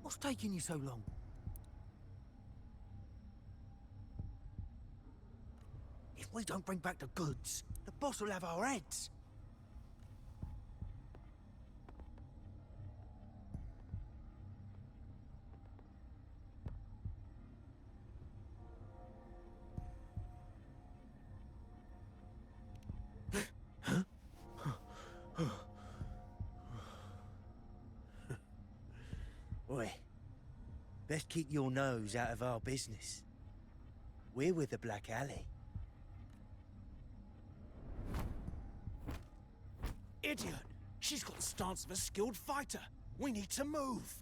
What's taking you so long? If we don't bring back the goods, the boss will have our heads. Oi, best keep your nose out of our business. We're with the Black Alley. Idiot! She's got the stance of a skilled fighter. We need to move.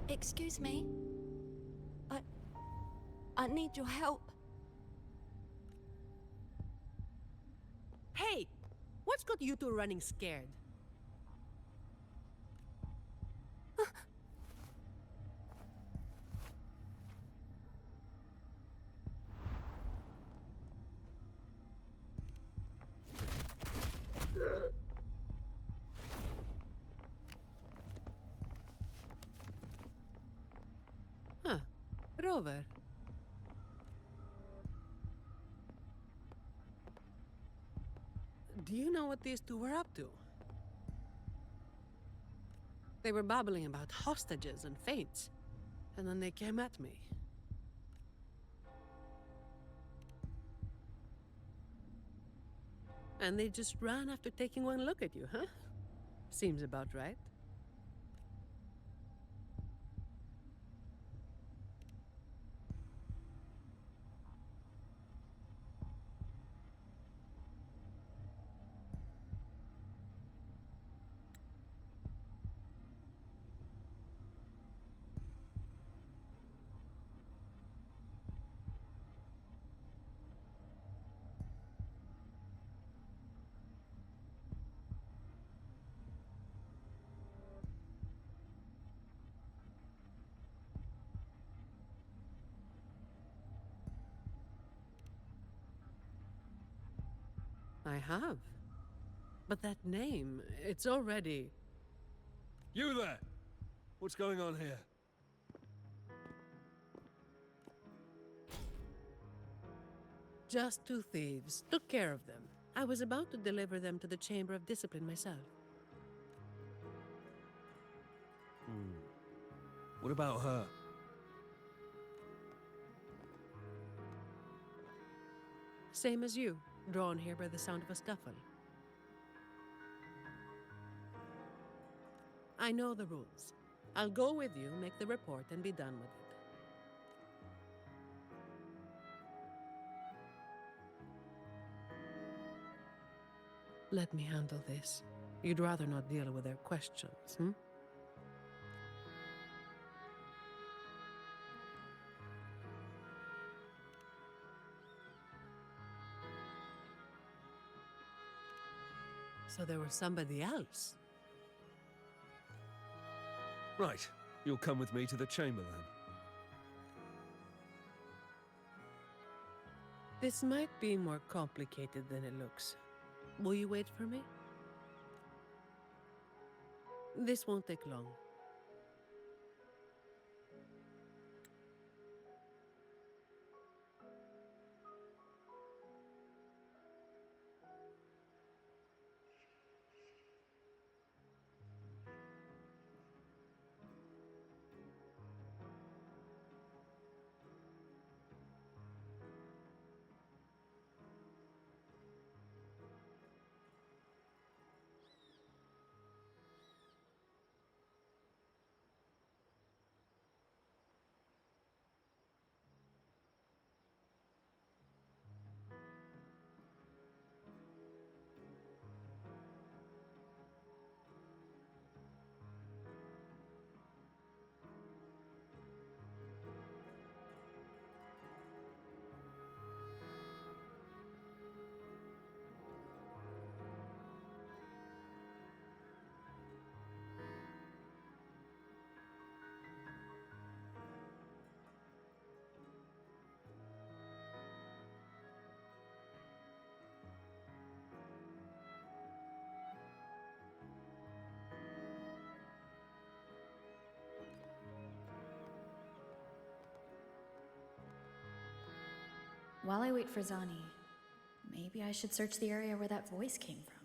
Excuse me. I need your help. Hey! What's got you two running scared? Huh. Rover. Do you know what these two were up to? They were babbling about hostages and fates, and then they came at me. And they just ran after taking one look at you, huh? Seems about right. I have. But that name, it's already... You there! What's going on here? Just two thieves. Took care of them. I was about to deliver them to the Chamber of Discipline myself. What about her? Same as you, drawn here by the sound of a scuffle. I know the rules. I'll go with you, make the report, and be done with it. Let me handle this. You'd rather not deal with their questions, hmm? So there was somebody else? Right. You'll come with me to the chamber then. This might be more complicated than it looks. Will you wait for me? This won't take long. while I wait for Zani, maybe I should search the area where that voice came from.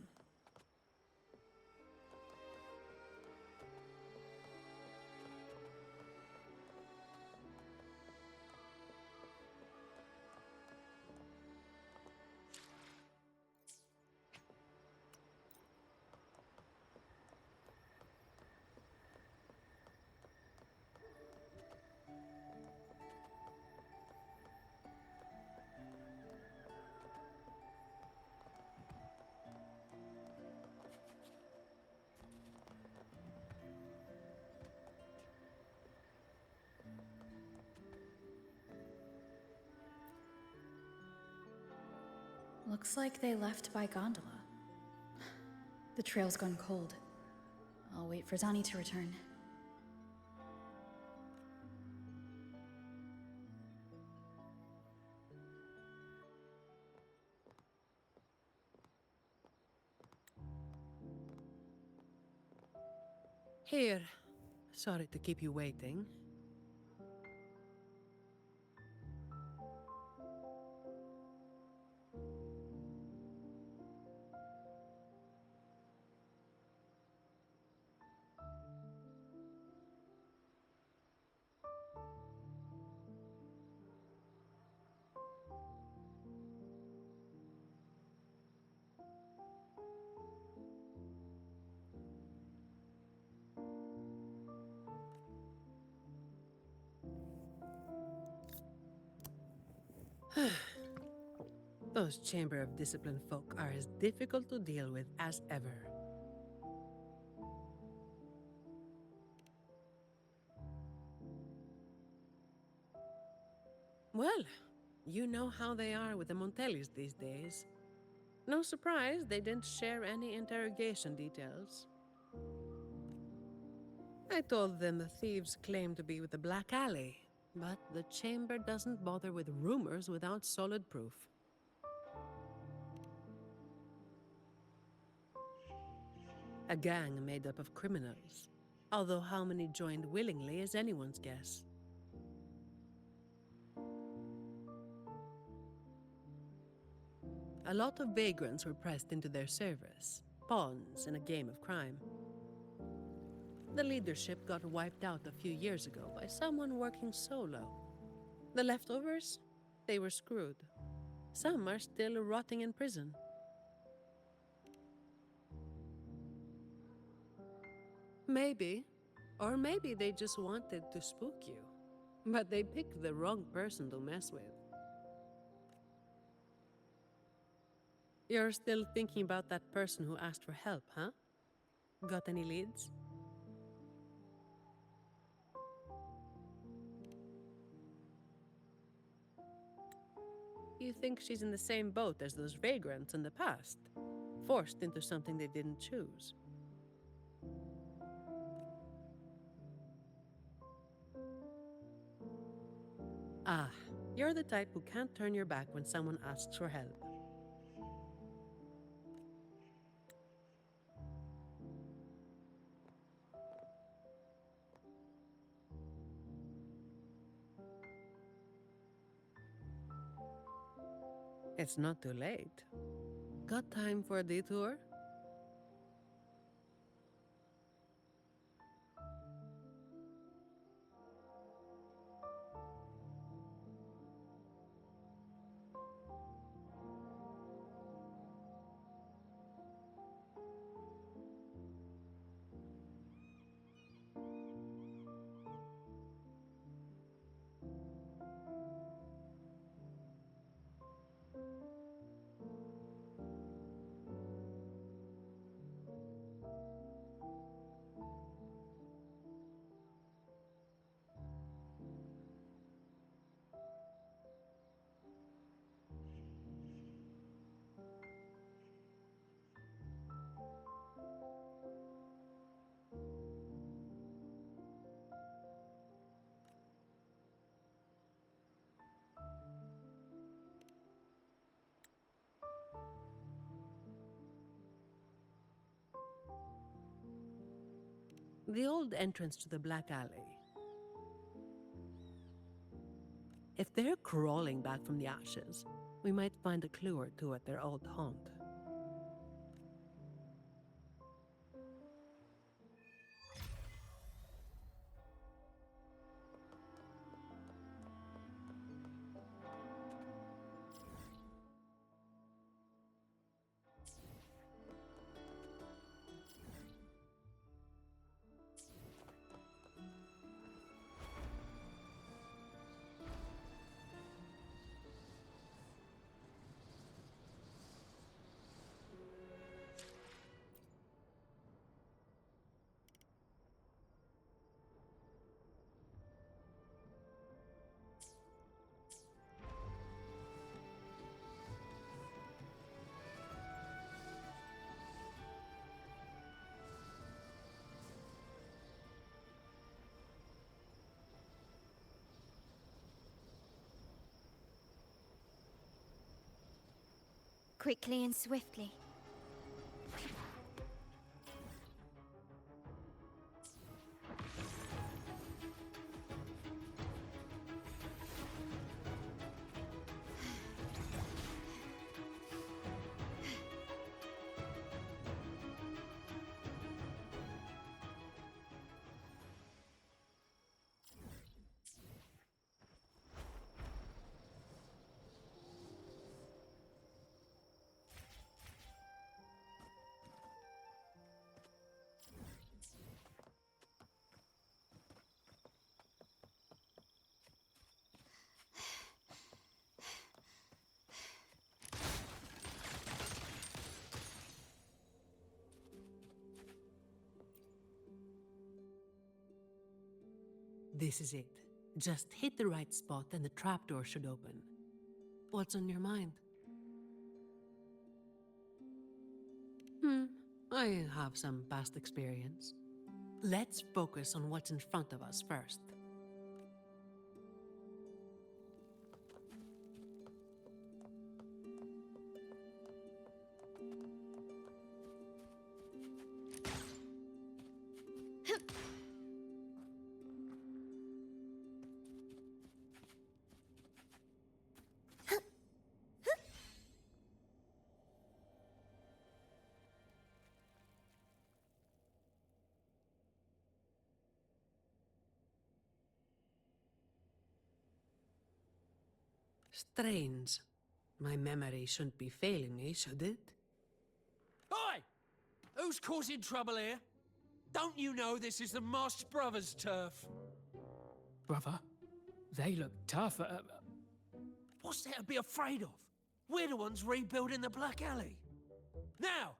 Looks like they left by gondola. The trail's gone cold. I'll wait for Zani to return. Here. Sorry to keep you waiting. Those Chamber of Discipline folk are as difficult to deal with as ever. Well, you know how they are with the Montellis these days. No surprise they didn't share any interrogation details. I told them the thieves claimed to be with the Black Alley, but the Chamber doesn't bother with rumors without solid proof. A gang made up of criminals, although how many joined willingly is anyone's guess. A lot of vagrants were pressed into their service, pawns in a game of crime. The leadership got wiped out a few years ago by someone working solo. The leftovers? They were screwed. Some are still rotting in prison. Maybe. Or maybe they just wanted to spook you. But they picked the wrong person to mess with. You're still thinking about that person who asked for help, huh? Got any leads? You think she's in the same boat as those vagrants in the past? Forced into something they didn't choose? Ah, you're the type who can't turn your back when someone asks for help. It's not too late. Got time for a detour? The old entrance to the Black Alley. If they're crawling back from the ashes, We might find a clue or two at their old haunt. Quickly and swiftly. This is it. Just hit the right spot and the trapdoor should open. What's on your mind? I have some past experience. Let's focus on what's in front of us first. Strange. My memory shouldn't be failing me, should it? Oi! Who's causing trouble here? Don't you know this is the Moss Brothers' turf? Brother, they look tough. What's there to be afraid of? We're the ones rebuilding the Black Alley. Now,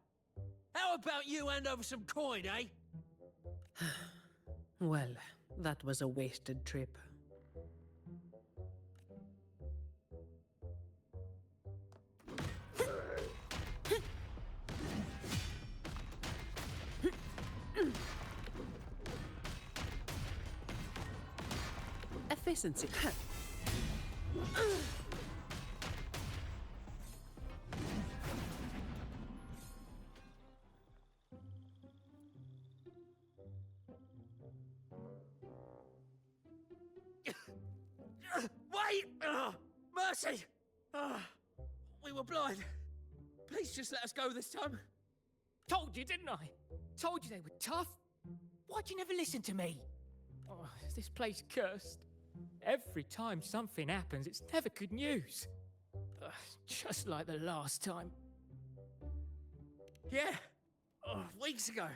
how about you hand over some coin, eh? Well, that was a wasted trip. Efficiency. Wait! Mercy! We were blind. Please just let us go this time. Told you, didn't I? Told you they were tough. Why'd you never listen to me? Oh, is this place cursed? Every time something happens, it's never good news. Just like the last time. Yeah. Weeks ago.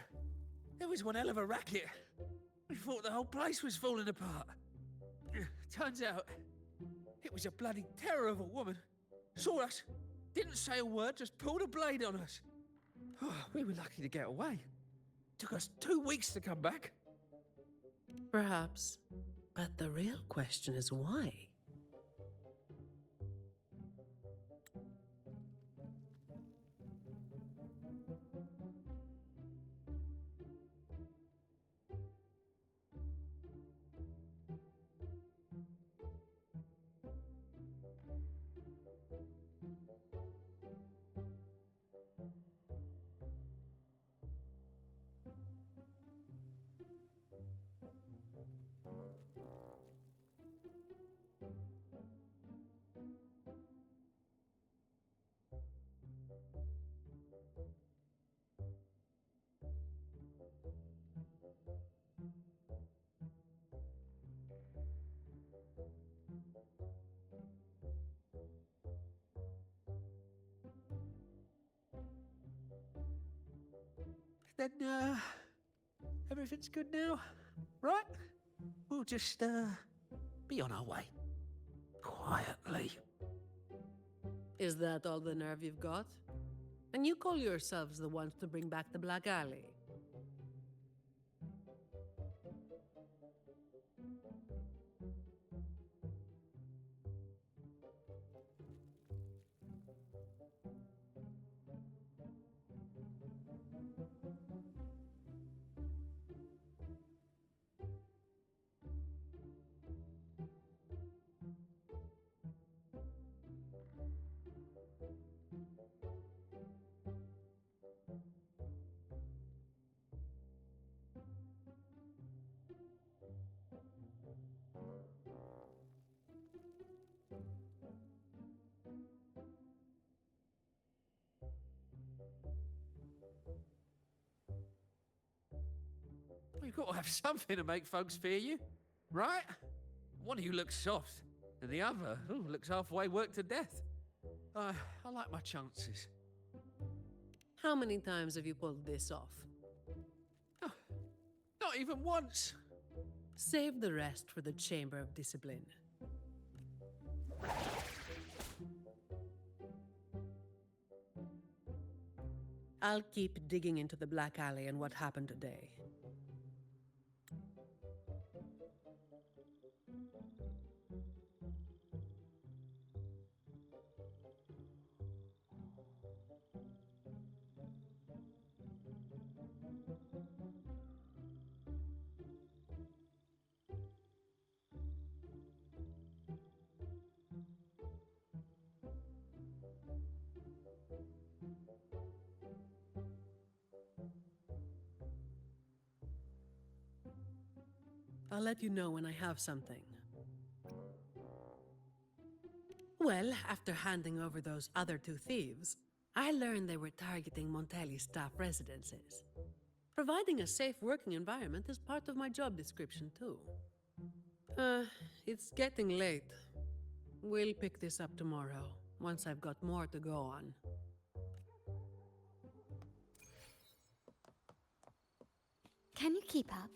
There was one hell of a racket. We thought the whole place was falling apart. Turns out, it was a bloody terror of a woman. Saw us, didn't say a word, just pulled a blade on us. We were lucky to get away. Took us 2 weeks to come back. Perhaps. But the real question is why? then, everything's good now, right? We'll just, be on our way. Quietly. Is that all the nerve you've got? And you call yourselves the ones to bring back the Black Alley? You've got to have something to make folks fear you, right? One of you looks soft, and the other looks halfway worked to death. I like my chances. How many times have you pulled this off? Oh, not even once. Save the rest for the Chamber of Discipline. I'll keep digging into the Black Alley and what happened today. I'll let you know when I have something. Well, after handing over those other two thieves, I learned they were targeting Montelli's staff residences. Providing a safe working environment is part of my job description, too. It's getting late. We'll pick this up tomorrow, once I've got more to go on. Can you keep up?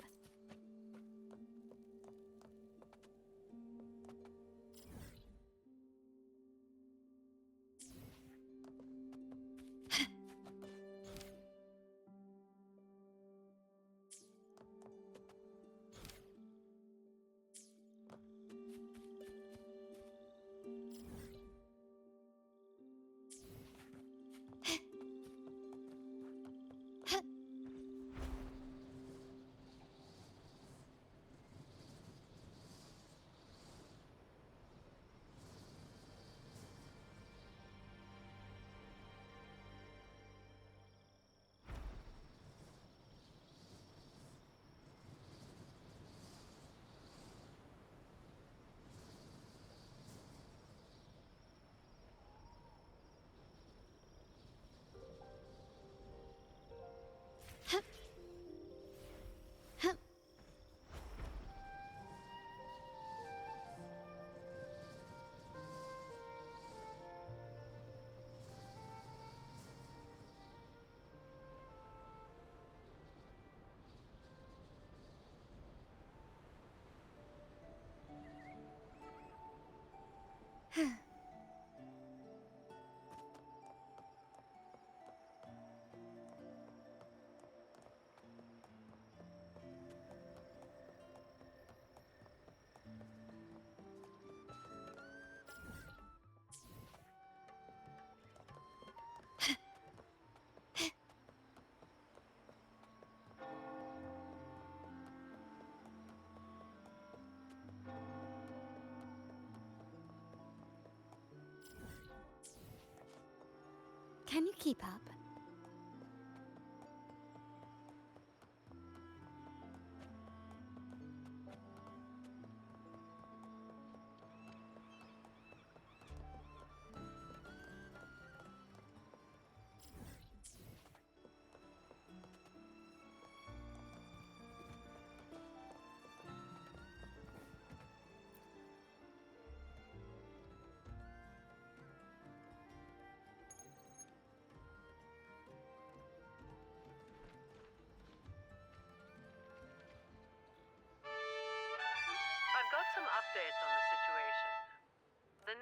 Can you keep up?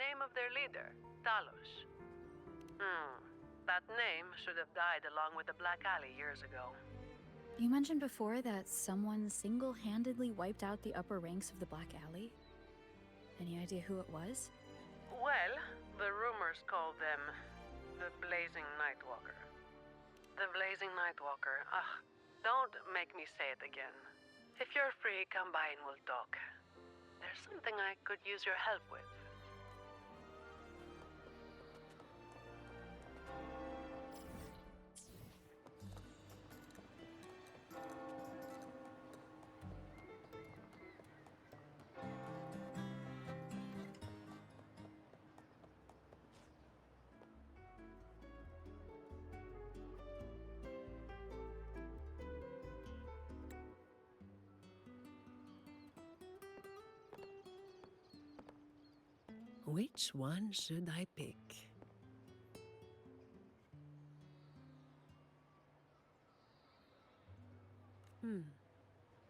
name of their leader, Talos. That name should have died along with the Black Alley years ago. You mentioned before that someone single-handedly wiped out the upper ranks of the Black Alley. Any idea who it was? Well, the rumors called them the Blazing Nightwalker. The Blazing Nightwalker. Don't make me say it again. If you're free, come by and we'll talk. There's something I could use your help with. Which one should I pick?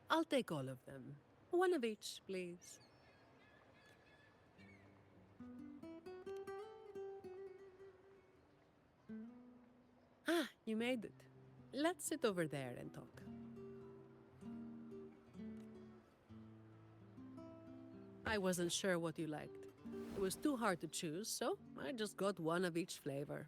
I'll take all of them. One of each, please. You made it. Let's sit over there and talk. I wasn't sure what you liked. It was too hard to choose, so I just got one of each flavor.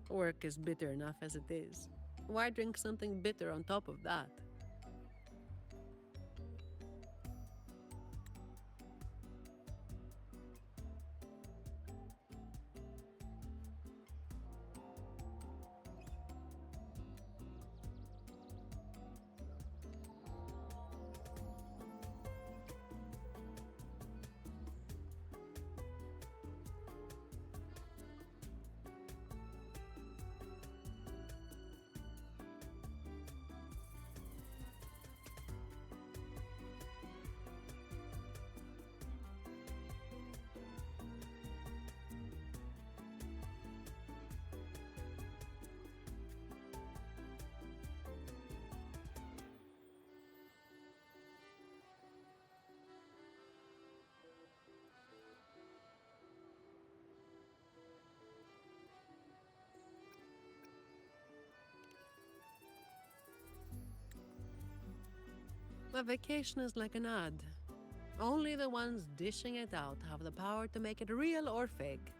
Work is bitter enough as it is. Why drink something bitter on top of that? A vacation is like an ad. Only the ones dishing it out have the power to make it real or fake.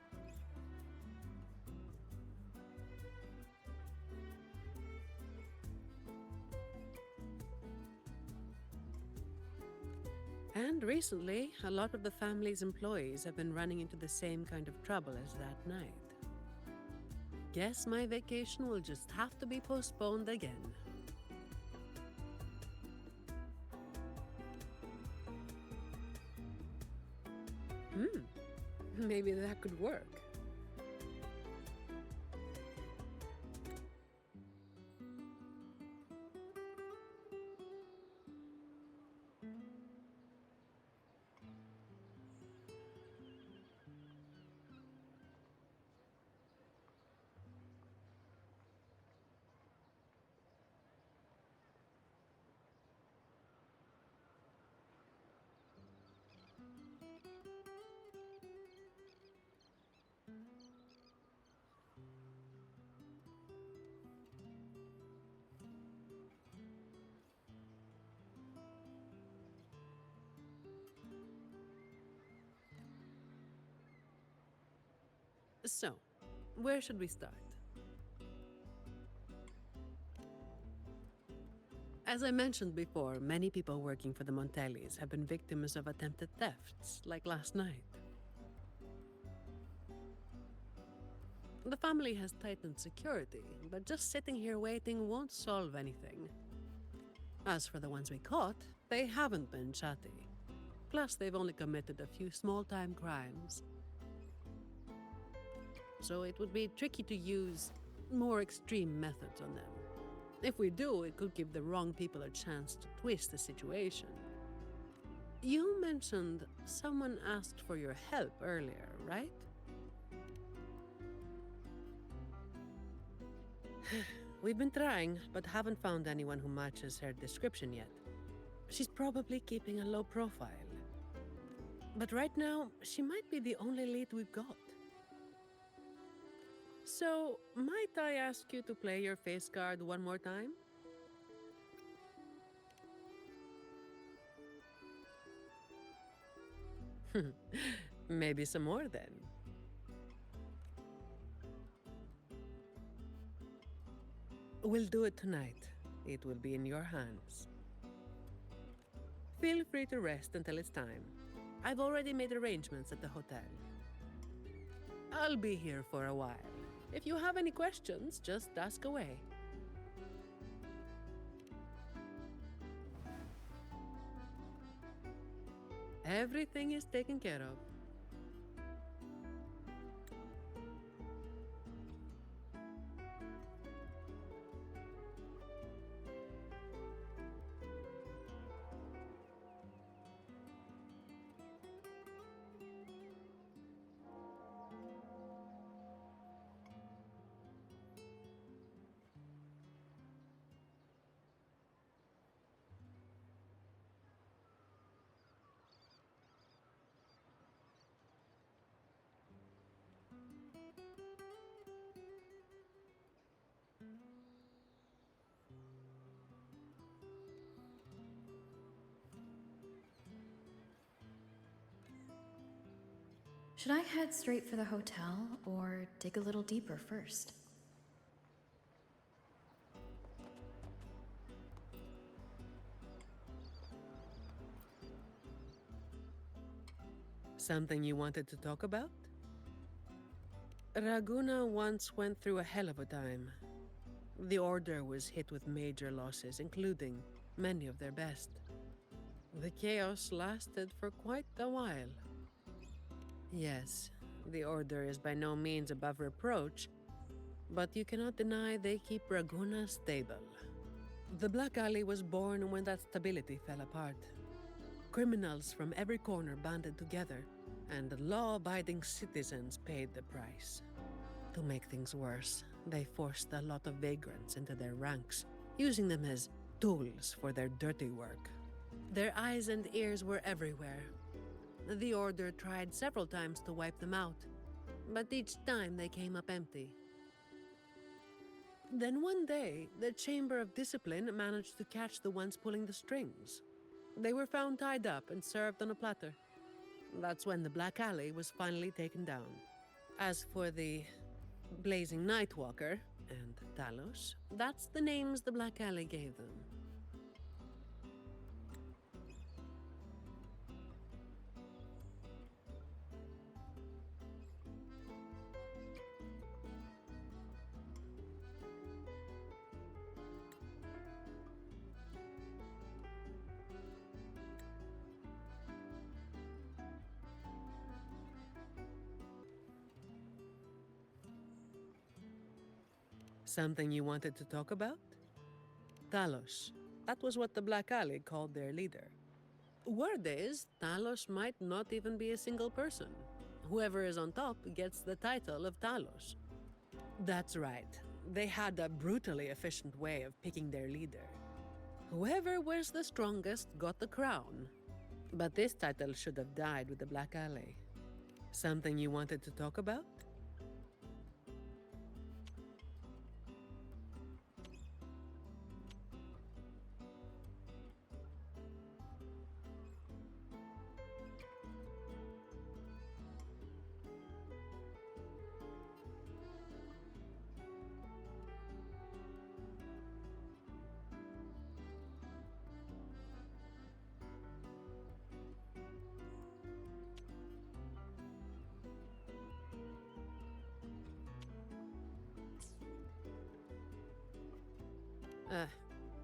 And recently, a lot of the family's employees have been running into the same kind of trouble as that night. Guess my vacation will just have to be postponed again. Maybe that could work. So, where should we start? As I mentioned before, many people working for the Montellis have been victims of attempted thefts, like last night. The family has tightened security, but just sitting here waiting won't solve anything. As for the ones we caught, they haven't been chatty. Plus, they've only committed a few small-time crimes. So it would be tricky to use more extreme methods on them. If we do, it could give the wrong people a chance to twist the situation. You mentioned someone asked for your help earlier, right? We've been trying, but haven't found anyone who matches her description yet. She's probably keeping a low profile. But right now, she might be the only lead we've got. So, might I ask you to play your face card one more time? Maybe some more then. We'll do it tonight. It will be in your hands. Feel free to rest until it's time. I've already made arrangements at the hotel. I'll be here for a while. If you have any questions, just ask away. Everything is taken care of. Should I head straight for the hotel or dig a little deeper first? Something you wanted to talk about? Raguna once went through a hell of a time. The Order was hit with major losses, including many of their best. The chaos lasted for quite a while. Yes, the Order is by no means above reproach, but you cannot deny they keep Raguna stable. The Black Alley was born when that stability fell apart. Criminals from every corner banded together, and law-abiding citizens paid the price. To make things worse, they forced a lot of vagrants into their ranks, using them as tools for their dirty work. Their eyes and ears were everywhere. The Order tried several times to wipe them out, but each time they came up empty. Then one day, the Chamber of Discipline managed to catch the ones pulling the strings. They were found tied up and served on a platter. That's when the Black Alley was finally taken down. As for the Blazing Nightwalker and Talos, that's the names the Black Alley gave them. Something you wanted to talk about? Talos. That was what the Black Alley called their leader. Word is, Talos might not even be a single person. Whoever is on top gets the title of Talos. That's right. They had a brutally efficient way of picking their leader. Whoever was the strongest got the crown. But this title should have died with the Black Alley. Something you wanted to talk about?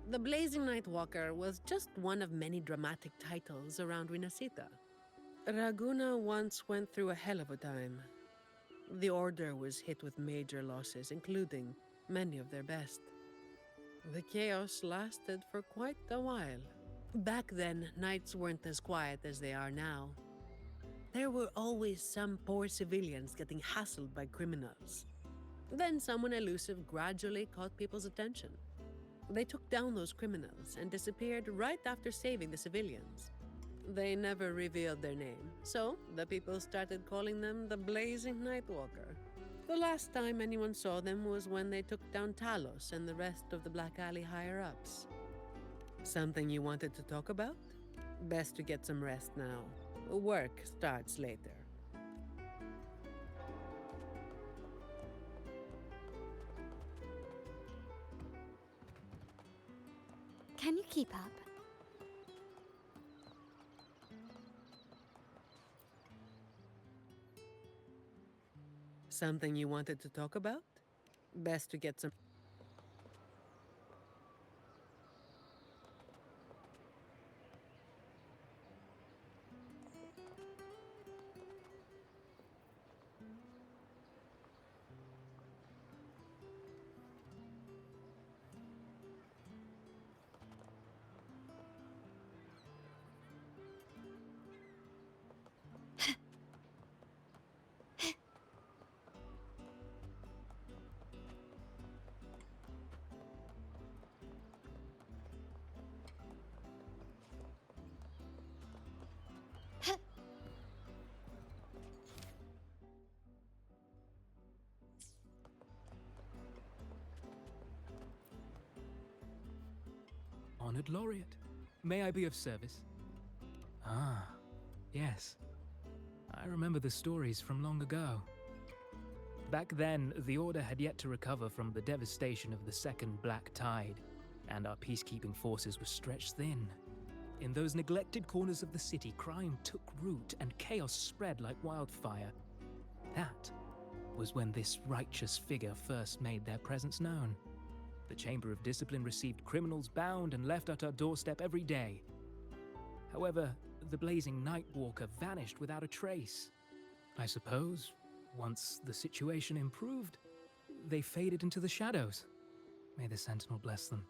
The Blazing Nightwalker was just one of many dramatic titles around Winasita. Raguna once went through a hell of a time. The Order was hit with major losses, including many of their best. The chaos lasted for quite a while. Back then, nights weren't as quiet as they are now. There were always some poor civilians getting hassled by criminals. Then someone elusive gradually caught people's attention. They took down those criminals and disappeared right after saving the civilians. They never revealed their name, so the people started calling them the Blazing Nightwalker. The last time anyone saw them was when they took down Talos and the rest of the Black Alley higher-ups. Something you wanted to talk about? Best to get some rest now. Work starts later. Can you keep up? Something you wanted to talk about? Best to get some... Honored Laureate, may I be of service? Ah, yes. I remember the stories from long ago. Back then, the Order had yet to recover from the devastation of the Second Black Tide, and our peacekeeping forces were stretched thin. In those neglected corners of the city, crime took root and chaos spread like wildfire. That was when this righteous figure first made their presence known. The Chamber of Discipline received criminals bound and left at our doorstep every day. However, the Blazing Nightwalker vanished without a trace. I suppose, once the situation improved, they faded into the shadows. May the Sentinel bless them.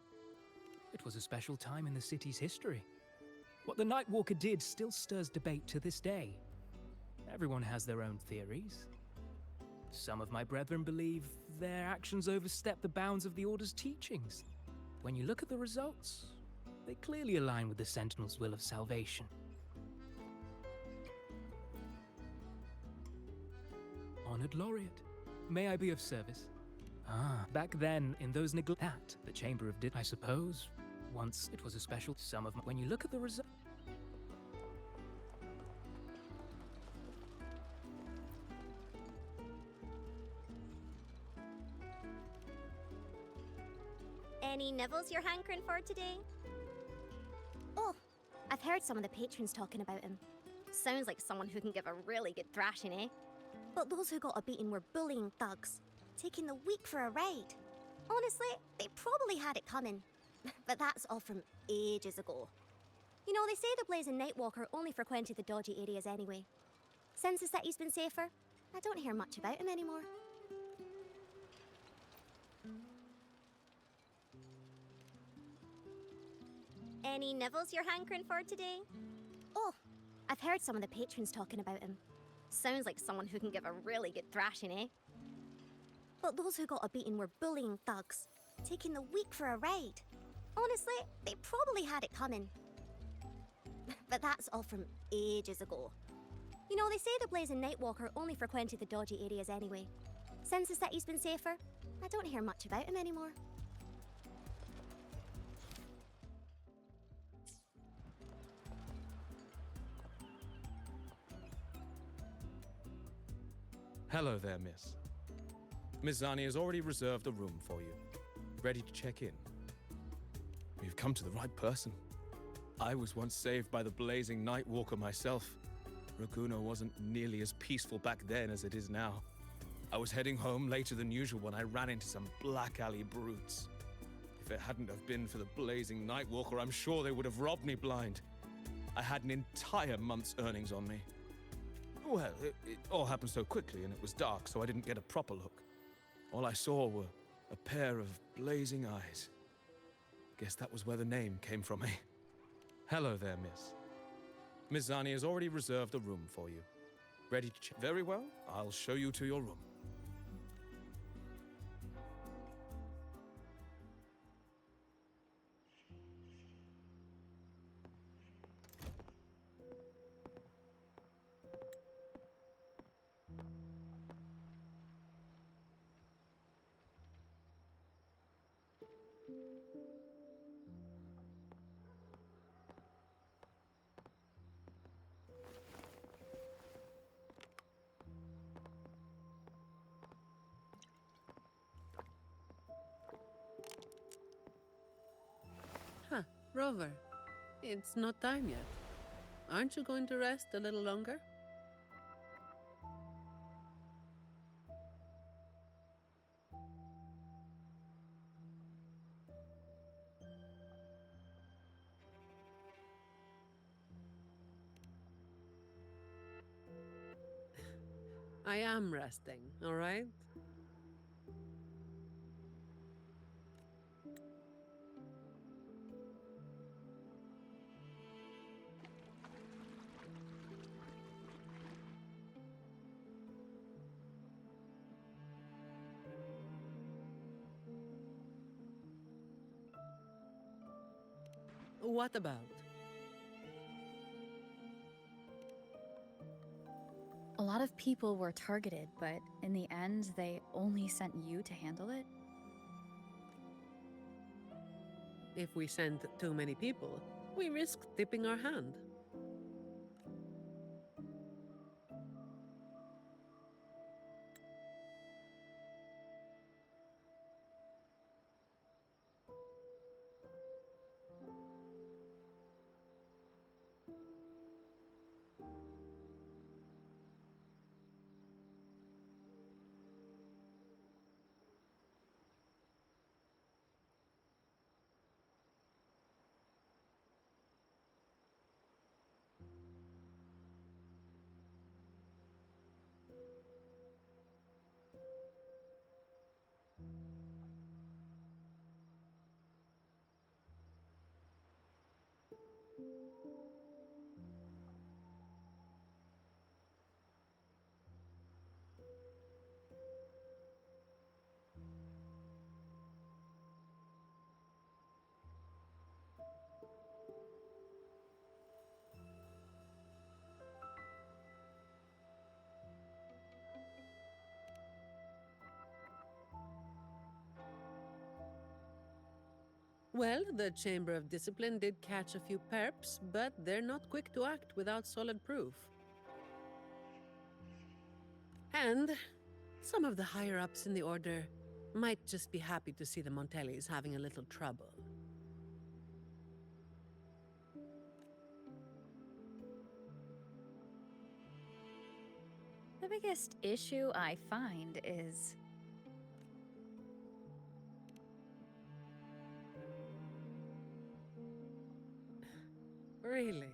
It was a special time in the city's history. What the Nightwalker did still stirs debate to this day. Everyone has their own theories. Some of my brethren believe their actions overstep the bounds of the Order's teachings. When you look at the results, they clearly align with the Sentinel's will of salvation. Honored Laureate, may I be of service? Ah, back then, in those the Chamber of I suppose, once it was a special when you look at the results. Any nibbles you're hankering for today? Oh, I've heard some of the patrons talking about him. Sounds like someone who can give a really good thrashing, eh? But those who got a beating were bullying thugs, taking the weak for a ride. Honestly, they probably had it coming. But that's all from ages ago. You know, they say the Blazing Nightwalker only frequented the dodgy areas anyway. Since the city's been safer, I don't hear much about him anymore. Any nibbles you're hankering for today? Oh, I've heard some of the patrons talking about him. Sounds like someone who can give a really good thrashing, eh? But those who got a beating were bullying thugs, taking the weak for a ride. Honestly, they probably had it coming. But that's all from ages ago. You know, they say the Blazing Nightwalker only frequented the dodgy areas anyway. Since the city's been safer, I don't hear much about him anymore. Hello there, miss. Miss Zani has already reserved a room for you. Ready to check in. You've come to the right person. I was once saved by the Blazing Nightwalker myself. Raguno wasn't nearly as peaceful back then as it is now. I was heading home later than usual when I ran into some Black Alley brutes. If it hadn't have been for the Blazing Nightwalker, I'm sure they would have robbed me blind. I had an entire month's earnings on me. Well, it all happened so quickly and it was dark, so I didn't get a proper look. All I saw were a pair of blazing eyes. Guess that was where the name came from, eh? Hello there, miss. Miss Zani has already reserved a room for you. Ready to check? Very well, I'll show you to your room. Rover, it's not time yet. Aren't you going to rest a little longer? I am resting, all right? What about? A lot of people were targeted, but in the end, they only sent you to handle it? If we send too many people, we risk tipping our hand. Well, the Chamber of Discipline did catch a few perps, but they're not quick to act without solid proof. And some of the higher-ups in the Order might just be happy to see the Montellis having a little trouble. The biggest issue I find is... Really?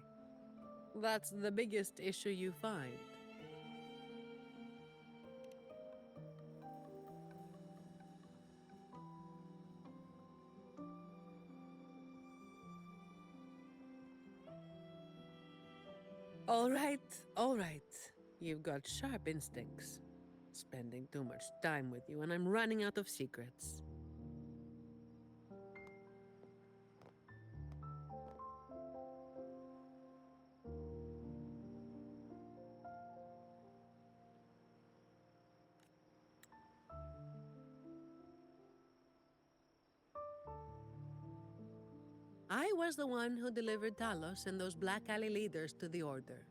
That's the biggest issue you find? All right, all right. You've got sharp instincts. Spending too much time with you, and I'm running out of secrets. I was the one who delivered Talos and those Black Alley leaders to the Order.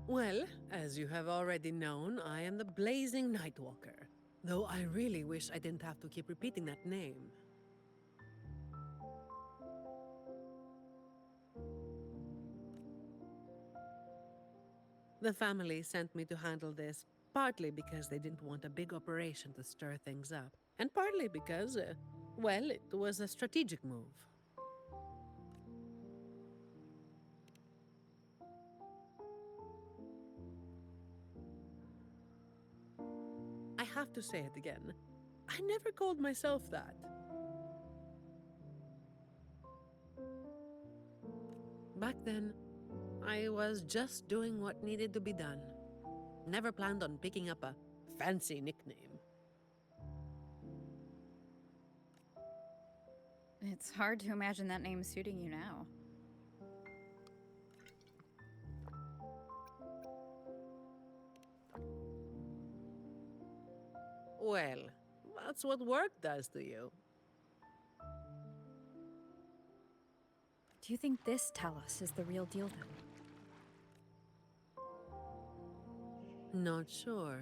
Well, as you have already known, I am the Blazing Nightwalker. Though I really wish I didn't have to keep repeating that name. The family sent me to handle this, partly because they didn't want a big operation to stir things up, and partly because, well, it was a strategic move. I have to say it again. I never called myself that. Back then, I was just doing what needed to be done. Never planned on picking up a fancy nickname. It's hard to imagine that name suiting you now. Well, that's what work does to you. Do you think this Talos is the real deal then? Not sure.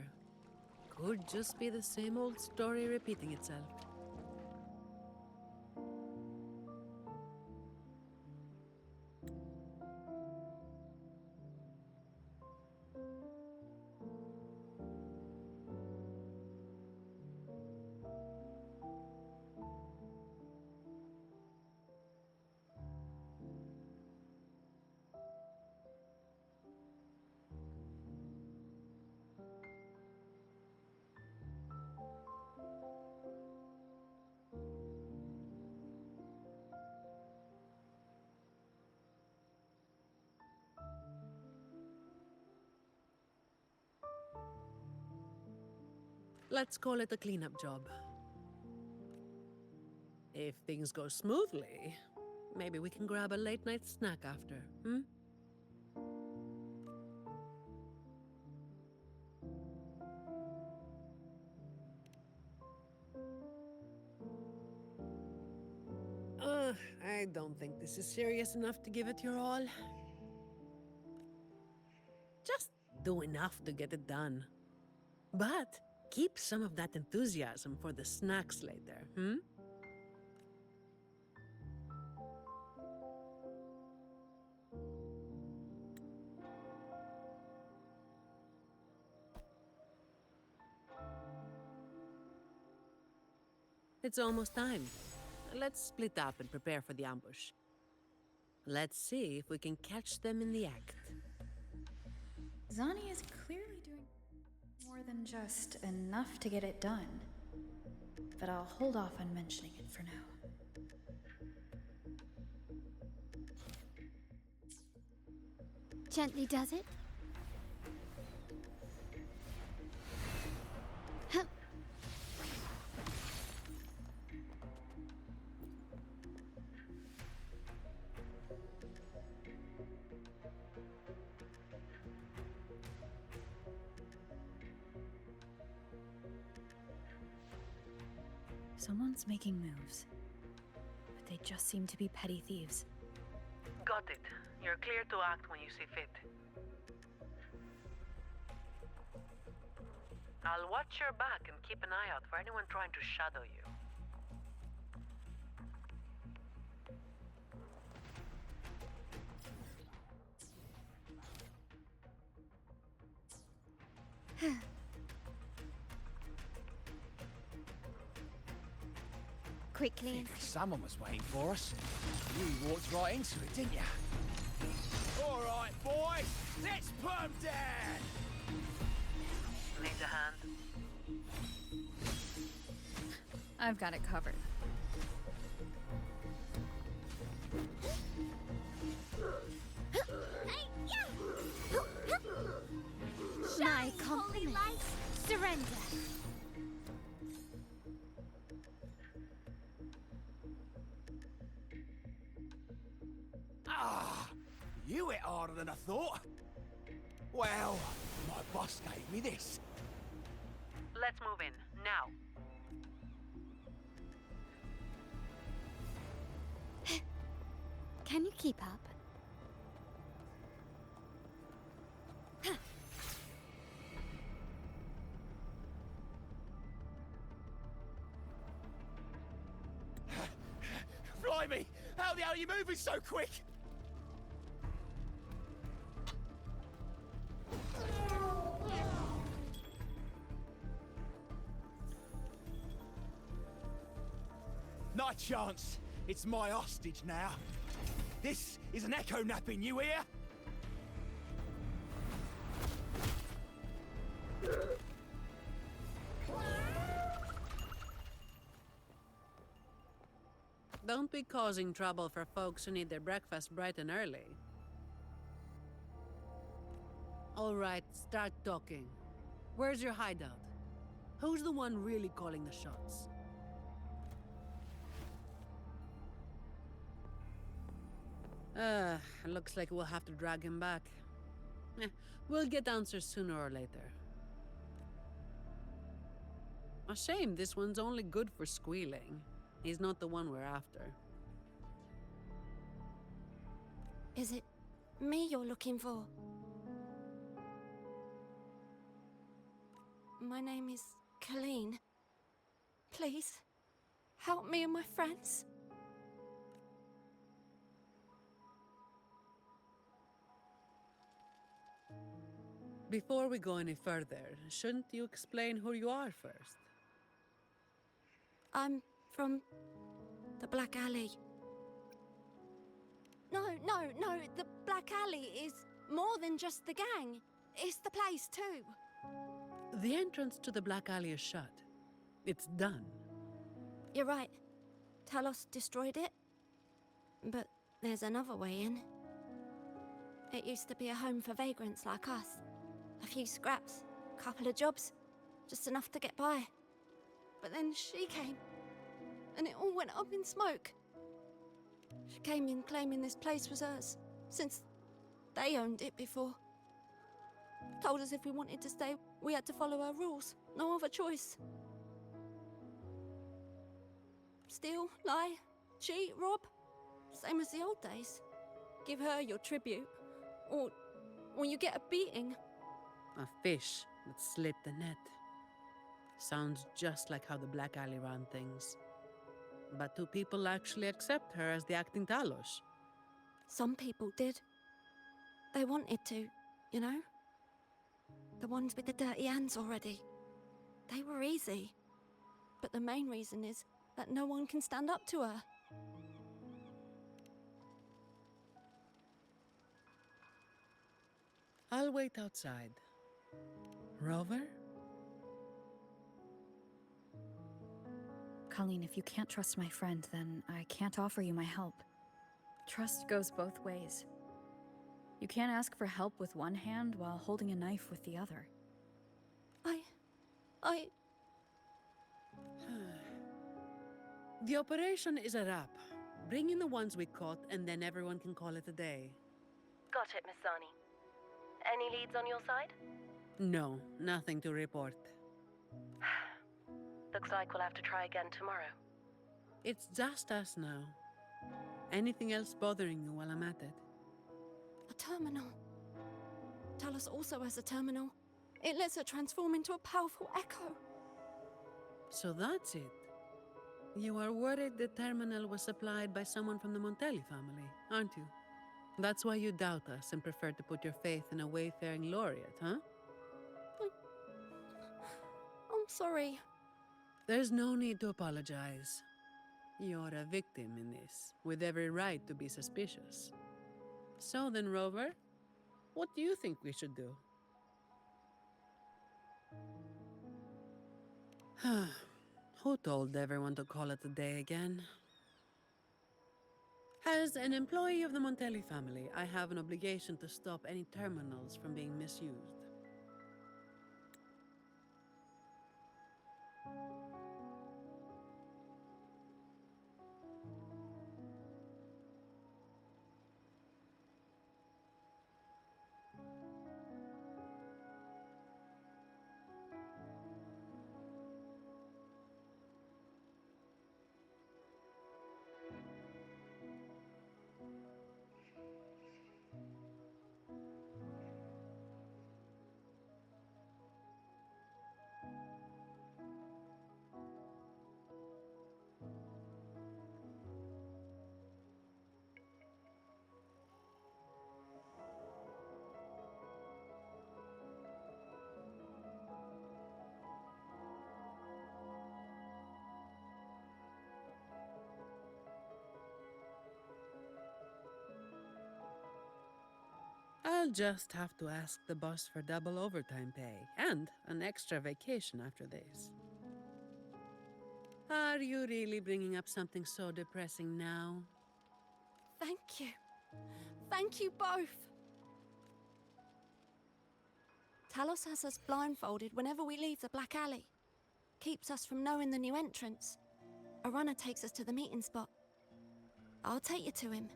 Could just be the same old story repeating itself. Let's call it a cleanup job. If things go smoothly, maybe we can grab a late night snack after, hmm? I don't think this is serious enough to give it your all. Just do enough to get it done. But keep some of that enthusiasm for the snacks later, hmm? It's almost time. Let's split up and prepare for the ambush. Let's see if we can catch them in the act. Zani is clearly doing more than just enough to get it done. But I'll hold off on mentioning it for now. Gently does it? Huh. Someone's making moves. But they just seem to be petty thieves. Got it. You're clear to act when you see fit. I'll watch your back and keep an eye out for anyone trying to shadow you. Quickly. Figured someone was waiting for us. You walked right into it, didn't you? All right, boys, let's put 'em down. Need a hand? I've got it covered. My compliments. Surrender. Ah, you hit harder than I thought. Well, my boss gave me this. Let's move in, now. Can you keep up? Blimey, how the hell are you moving so quick? Not a chance. It's my hostage now. This is an echo napping, you hear? Don't be causing trouble for folks who need their breakfast bright and early. All right, start talking. Where's your hideout? Who's the one really calling the shots? Looks like we'll have to drag him back. We'll get answers sooner or later. A shame this one's only good for squealing. He's not the one we're after. Is it me you're looking for? My name is Colleen. Please, help me and my friends. Before we go any further, shouldn't you explain who you are first? I'm from the Black Alley. No, the Black Alley is more than just the gang. It's the place too. The entrance to the Black Alley is shut. It's done. You're right. Talos destroyed it. But there's another way in. It used to be a home for vagrants like us. A few scraps, couple of jobs, just enough to get by. But then she came, and it all went up in smoke. She came in claiming this place was hers, since they owned it before. Told us if we wanted to stay, we had to follow her rules. No other choice. Steal, lie, cheat, rob. Same as the old days. Give her your tribute, or you get a beating. A fish that slit the net. Sounds just like how the Black Alley ran things. But do people actually accept her as the acting Talos? Some people did. They wanted to, you know? The ones with the dirty hands already. They were easy. But the main reason is that no one can stand up to her. I'll wait outside. Rover? Colleen, if you can't trust my friend, then I can't offer you my help. Trust goes both ways. You can't ask for help with one hand while holding a knife with the other. I... The operation is a wrap. Bring in the ones we caught, and then everyone can call it a day. Got it, Miss Zani. Any leads on your side? No, nothing to report. Looks like we'll have to try again tomorrow. It's just us now. Anything else bothering you while I'm at it? A terminal. Talos also has a terminal. It lets her transform into a powerful echo. So that's it. You are worried the terminal was supplied by someone from the Montelli family, aren't you? That's why you doubt us and prefer to put your faith in a wayfaring laureate, huh? I'm sorry. There's no need to apologize. You're a victim in this, with every right to be suspicious. So then, Rover, what do you think we should do? Who told everyone to call it a day again? As an employee of the Montelli family, I have an obligation to stop any terminals from being misused. I'll just have to ask the boss for double overtime pay and an extra vacation after this. Are you really bringing up something so depressing now? Thank you. Thank you both. Talos has us blindfolded whenever we leave the Black Alley. Keeps us from knowing the new entrance. A runner takes us to the meeting spot. I'll take you to him.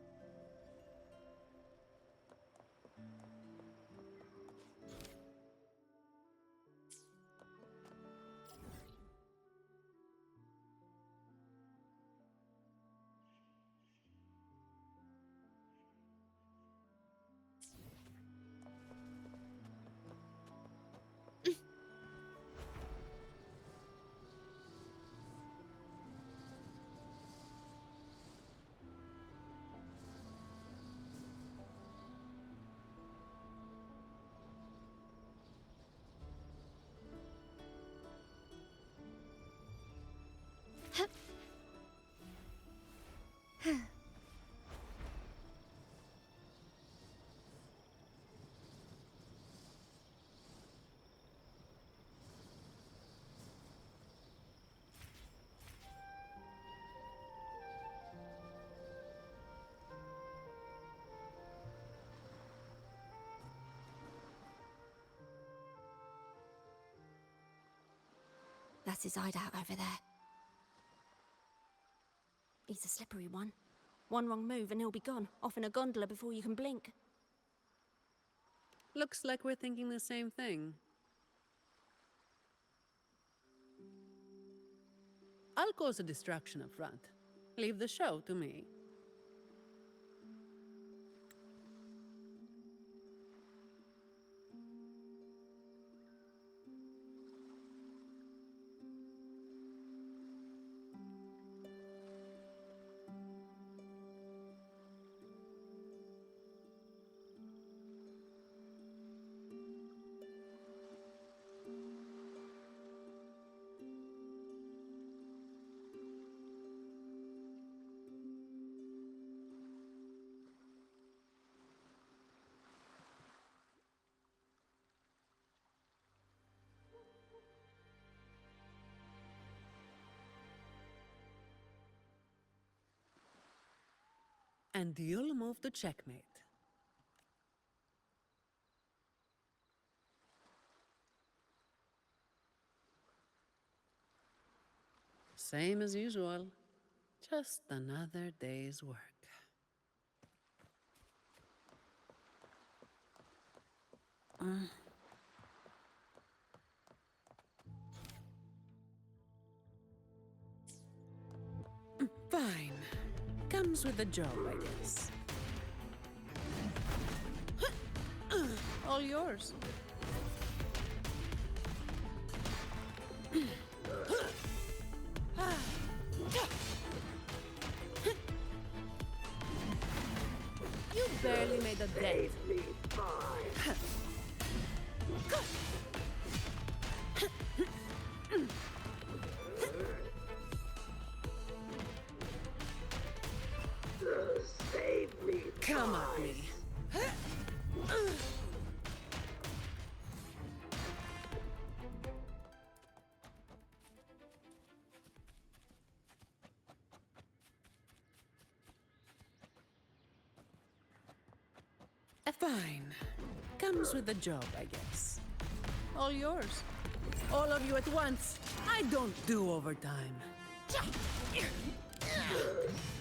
his hideout over there. He's a slippery one. One wrong move and he'll be gone, off in a gondola before you can blink. Looks like we're thinking the same thing. I'll cause a distraction up front. Leave the show to me. And you'll move to checkmate. Same as usual. Just another day's work. Fine. Comes with the job, I guess. All yours. You barely made a dent. Come at me. Fine. Comes with the job, I guess. All yours. All of you at once. I don't do overtime.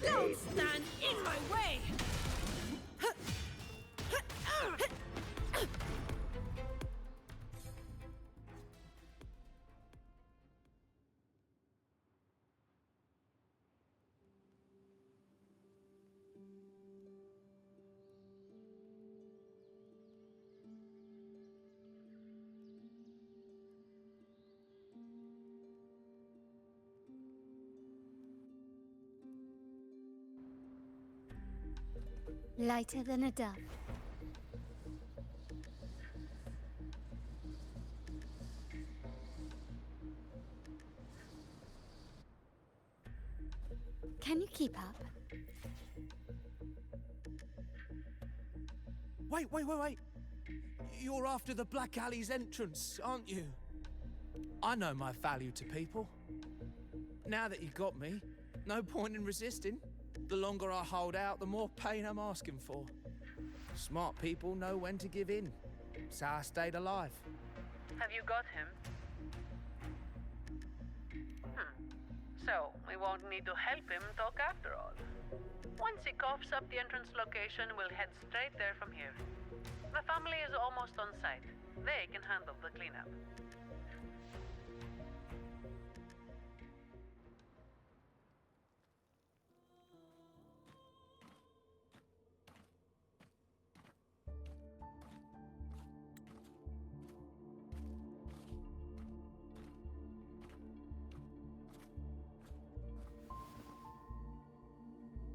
Don't stand in my way! Lighter than a dove. Can you keep up? Wait. You're after the Black Alley's entrance, aren't you? I know my value to people. Now that you got me, no point in resisting. The longer I hold out, the more pain I'm asking for. Smart people know when to give in. So I stayed alive. Have you got him? So, we won't need to help him talk after all. Once he coughs up the entrance location, we'll head straight there from here. The family is almost on site. They can handle the cleanup.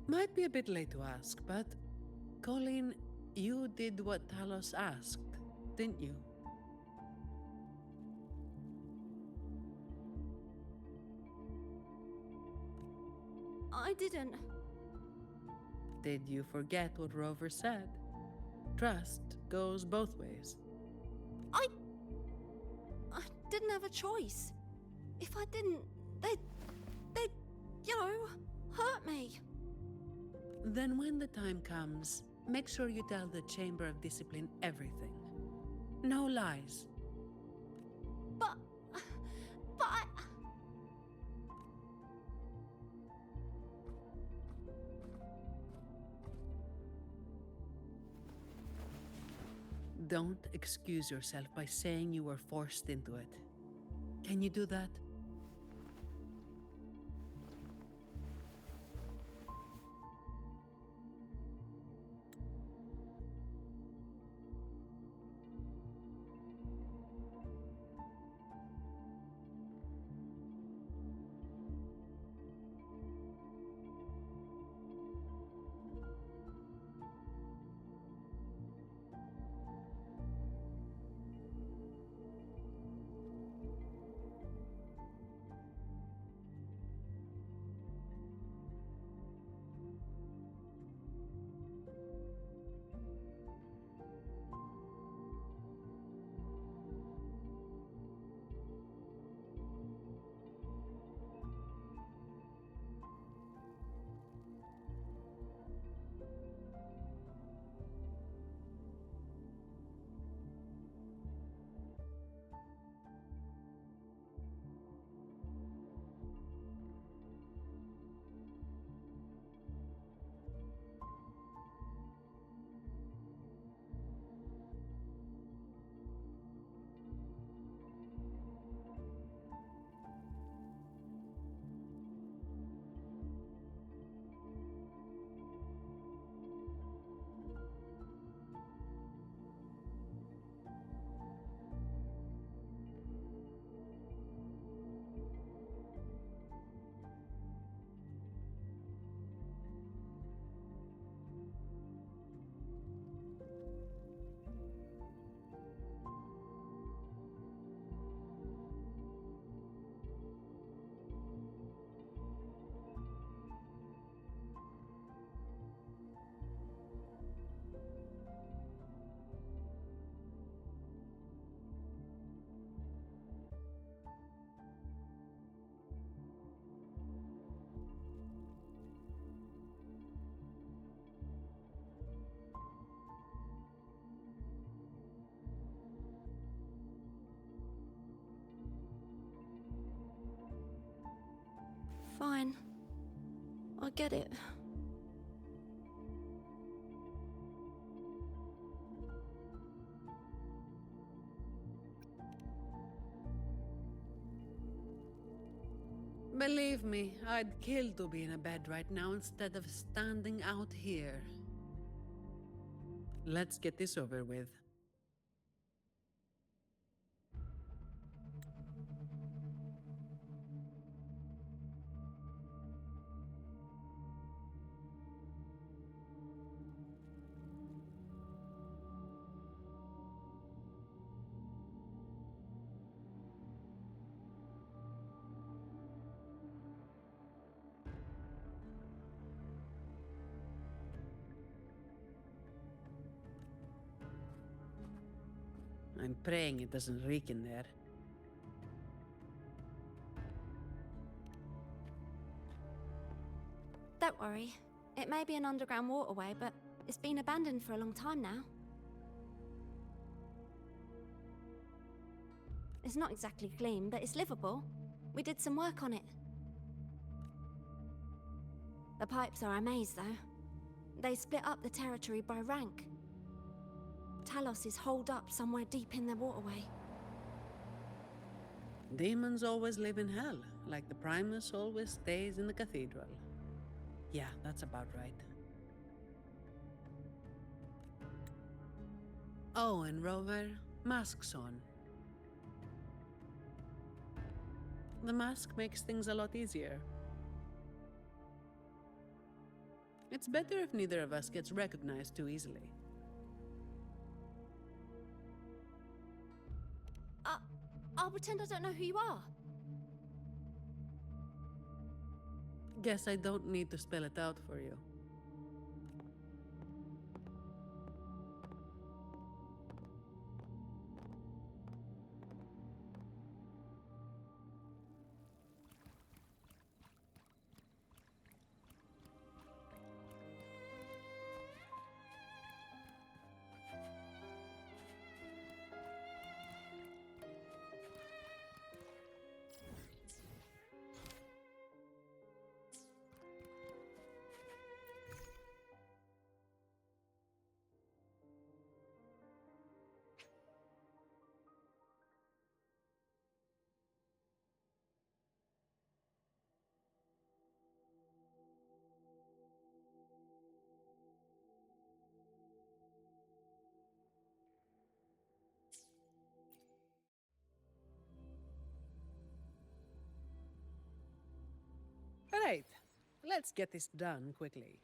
Might be a bit late to ask, but Colleen, you did what Talos asked, didn't you? I didn't. Did you forget what Rover said? Trust goes both ways. I didn't have a choice. If I didn't, they'd, hurt me. Then when the time comes, make sure you tell the Chamber of Discipline everything. No lies. But Don't excuse yourself by saying you were forced into it. Can you do that? Fine. I get it. Believe me, I'd kill to be in a bed right now instead of standing out here. Let's get this over with. I'm praying it doesn't reek in there. Don't worry. It may be an underground waterway, but it's been abandoned for a long time now. It's not exactly clean, but it's livable. We did some work on it. The pipes are a maze, though. They split up the territory by rank. Talos is holed up somewhere deep in the waterway. Demons always live in hell, like the Primus always stays in the cathedral. Yeah, that's about right. Oh, and Rover, masks on. The mask makes things a lot easier. It's better if neither of us gets recognized too easily. I'll pretend I don't know who you are. Guess I don't need to spell it out for you. Let's get this done quickly.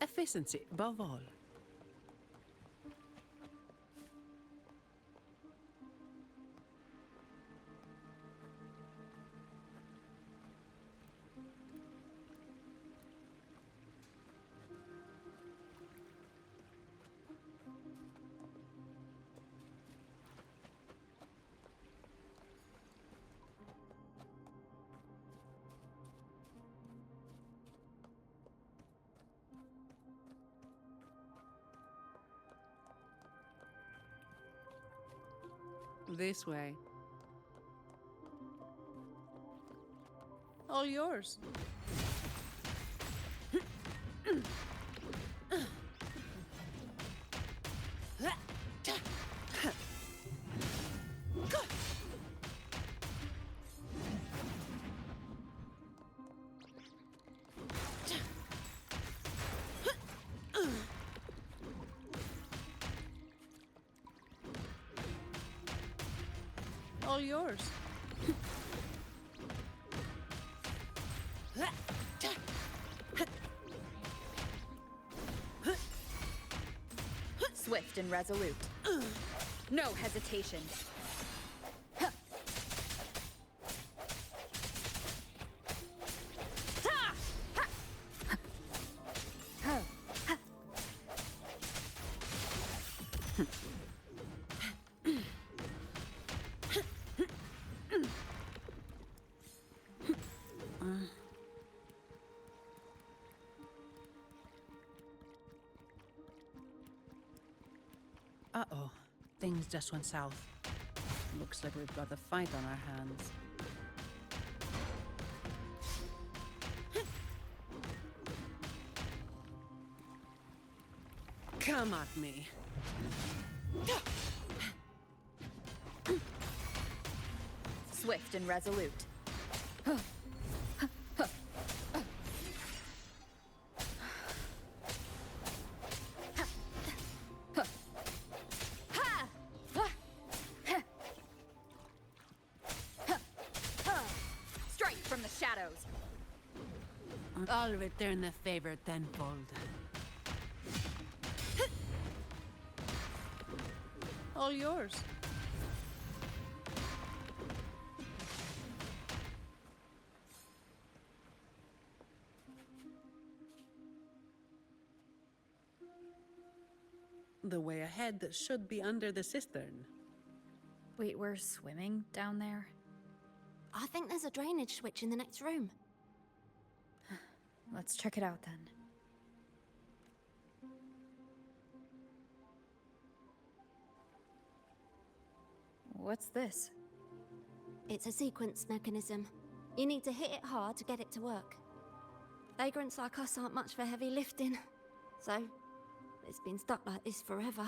Efficiency, above all. This way. All yours. All yours. Swift and resolute. No hesitation. Uh-oh. Things just went south. Looks like we've got a fight on our hands. Come at me. Swift and resolute. Strike from the shadows. I'll return the favor tenfold. All yours. The way ahead should be under the cistern. Wait, we're swimming down there? I think there's a drainage switch in the next room. Let's check it out then. What's this? It's a sequence mechanism. You need to hit it hard to get it to work. Vagrants like us aren't much for heavy lifting, so it's been stuck like this forever.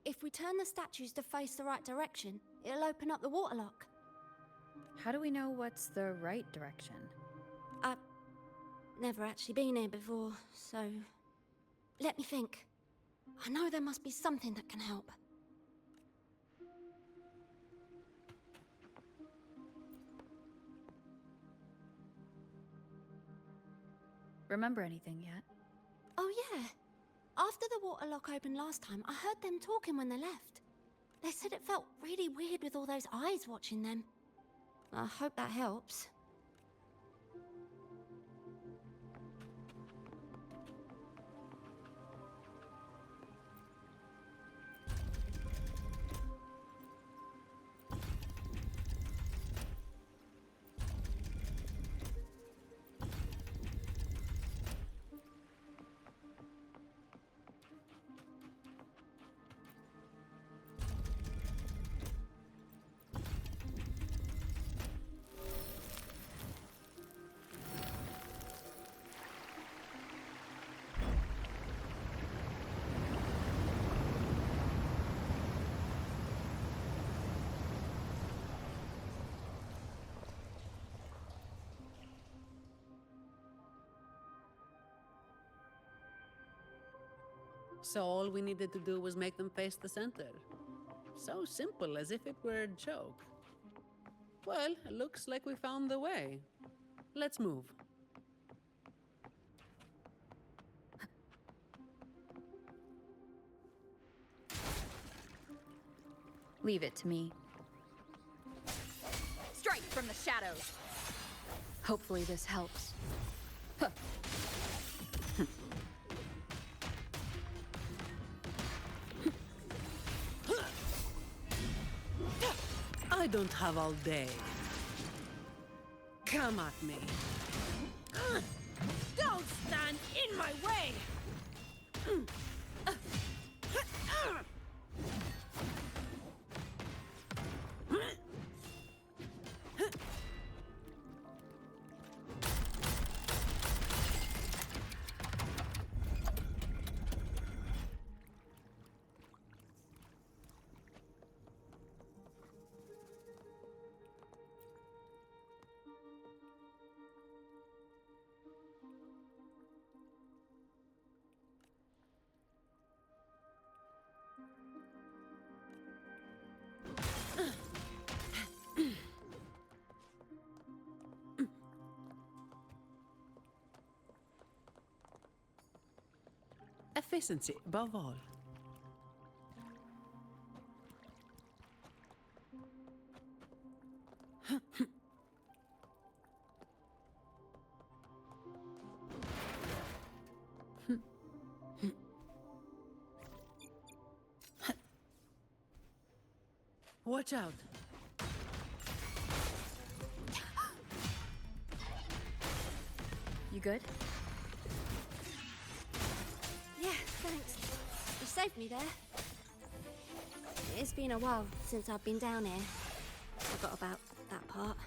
If we turn the statues to face the right direction, it'll open up the waterlock. How do we know what's the right direction? I've never actually been here before, so... Let me think. I know there must be something that can help. Remember anything yet? Oh yeah. After the waterlock opened last time, I heard them talking when they left. They said it felt really weird with all those eyes watching them. I hope that helps. So all we needed to do was make them face the center. So simple, as if it were a joke. Well, it looks like we found the way. Let's move. Leave it to me. Strike from the shadows! Hopefully this helps. I don't have all day. Come at me. Don't stand in my way! Efficiency, above all. Watch out. You good? Yeah, thanks. You saved me there. It's been a while since I've been down here. Forgot about that part.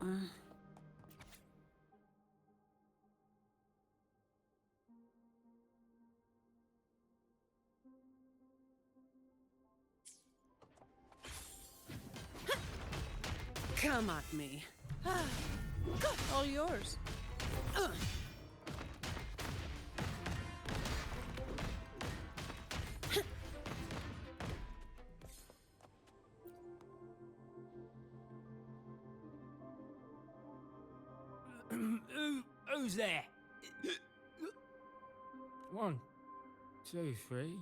Come at me. All yours. Who's there? 1, 2, 3,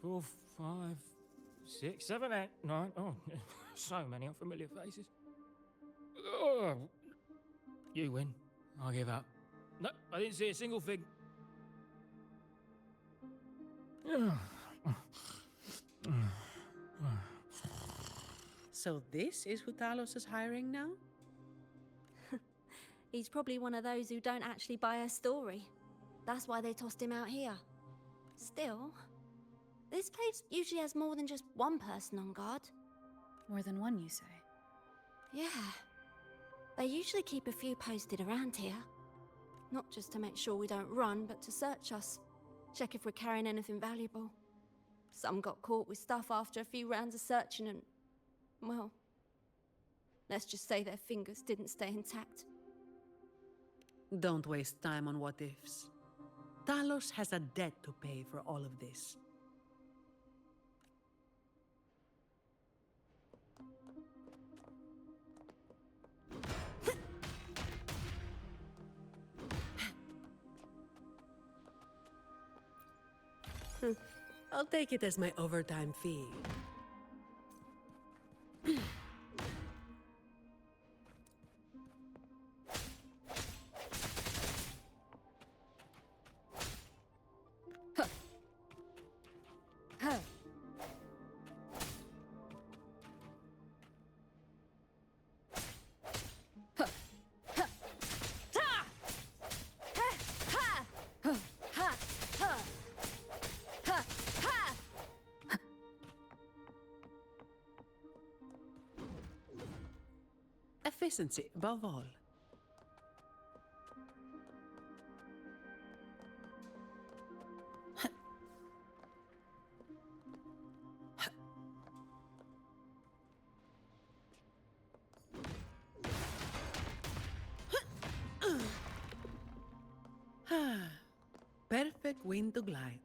4, 5, 6, 7, 8, 9. Oh, so many unfamiliar faces. Oh, you win. I give up. No, I didn't see a single thing. So this is who Talos is hiring now? He's probably one of those who don't actually buy her story. That's why they tossed him out here. Still, this place usually has more than just one person on guard. More than one, you say? Yeah. They usually keep a few posted around here. Not just to make sure we don't run, but to search us. Check if we're carrying anything valuable. Some got caught with stuff after a few rounds of searching and... well... let's just say their fingers didn't stay intact. Don't waste time on what-ifs. Talos has a debt to pay for all of this. I'll take it as my overtime fee. Efficiency, above all. Perfect wind to glide.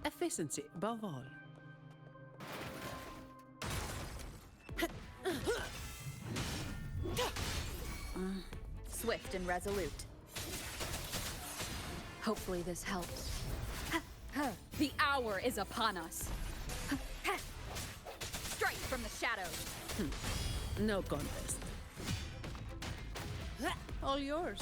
Efficiency, above all. Swift and resolute. Hopefully this helps. The hour is upon us. Straight from the shadows. No contest. All yours.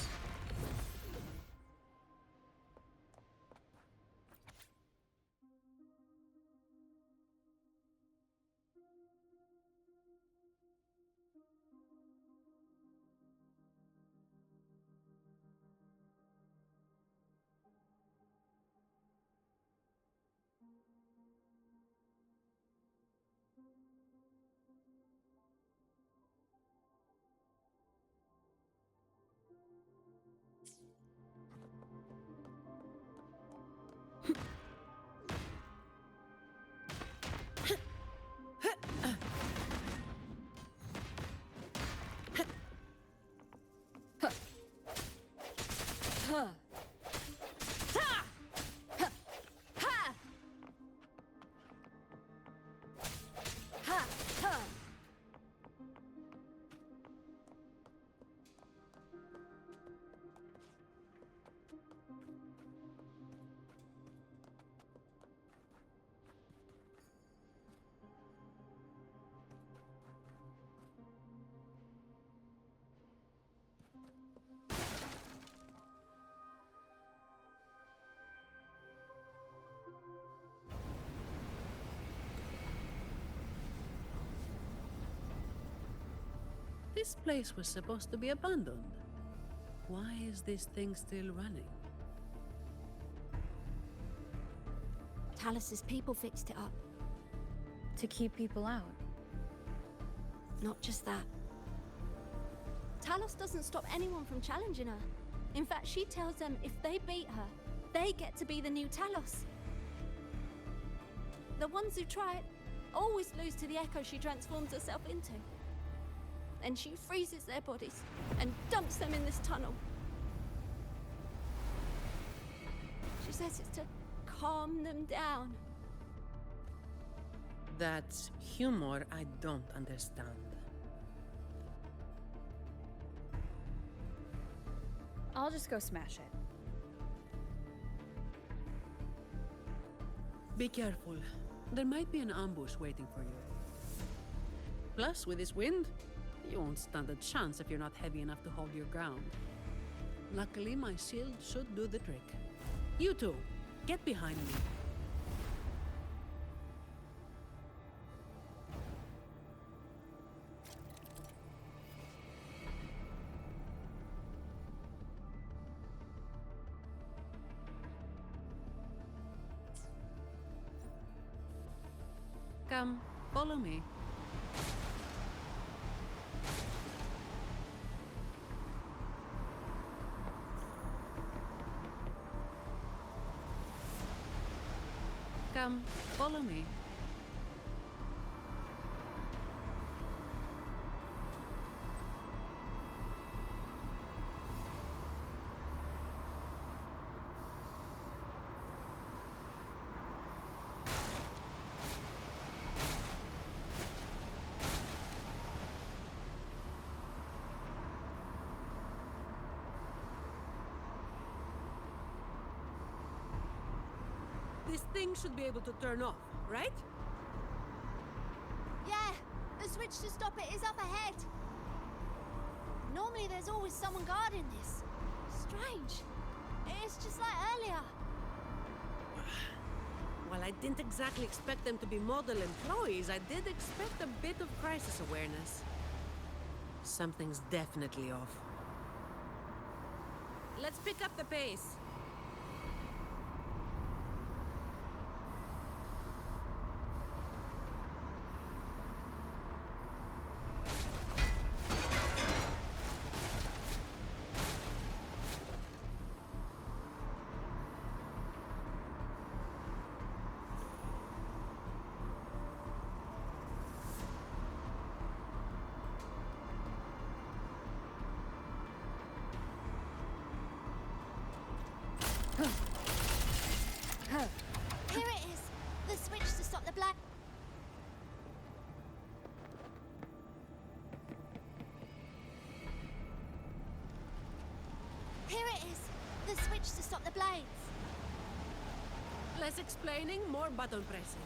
This place was supposed to be abandoned. Why is this thing still running? Talus's people fixed it up. To keep people out. Not just that. Talos doesn't stop anyone from challenging her. In fact, she tells them if they beat her, they get to be the new Talos. The ones who try it always lose to the echo she transforms herself into. Then she freezes their bodies and dumps them in this tunnel. She says it's to calm them down. That's humor I don't understand. I'll just go smash it. Be careful. There might be an ambush waiting for you. Plus, with this wind, you won't stand a chance if you're not heavy enough to hold your ground. Luckily, my shield should do the trick. You two, get behind me. Come, follow me. Come, follow me. This thing should be able to turn off, right? Yeah, the switch to stop it is up ahead. Normally there's always someone guarding this. Strange. It's just like earlier. While I didn't exactly expect them to be model employees, I did expect a bit of crisis awareness. Something's definitely off. Let's pick up the pace. Here it is! The switch to stop the black... Here it is! The switch to stop the blades! Less explaining, more button pressing.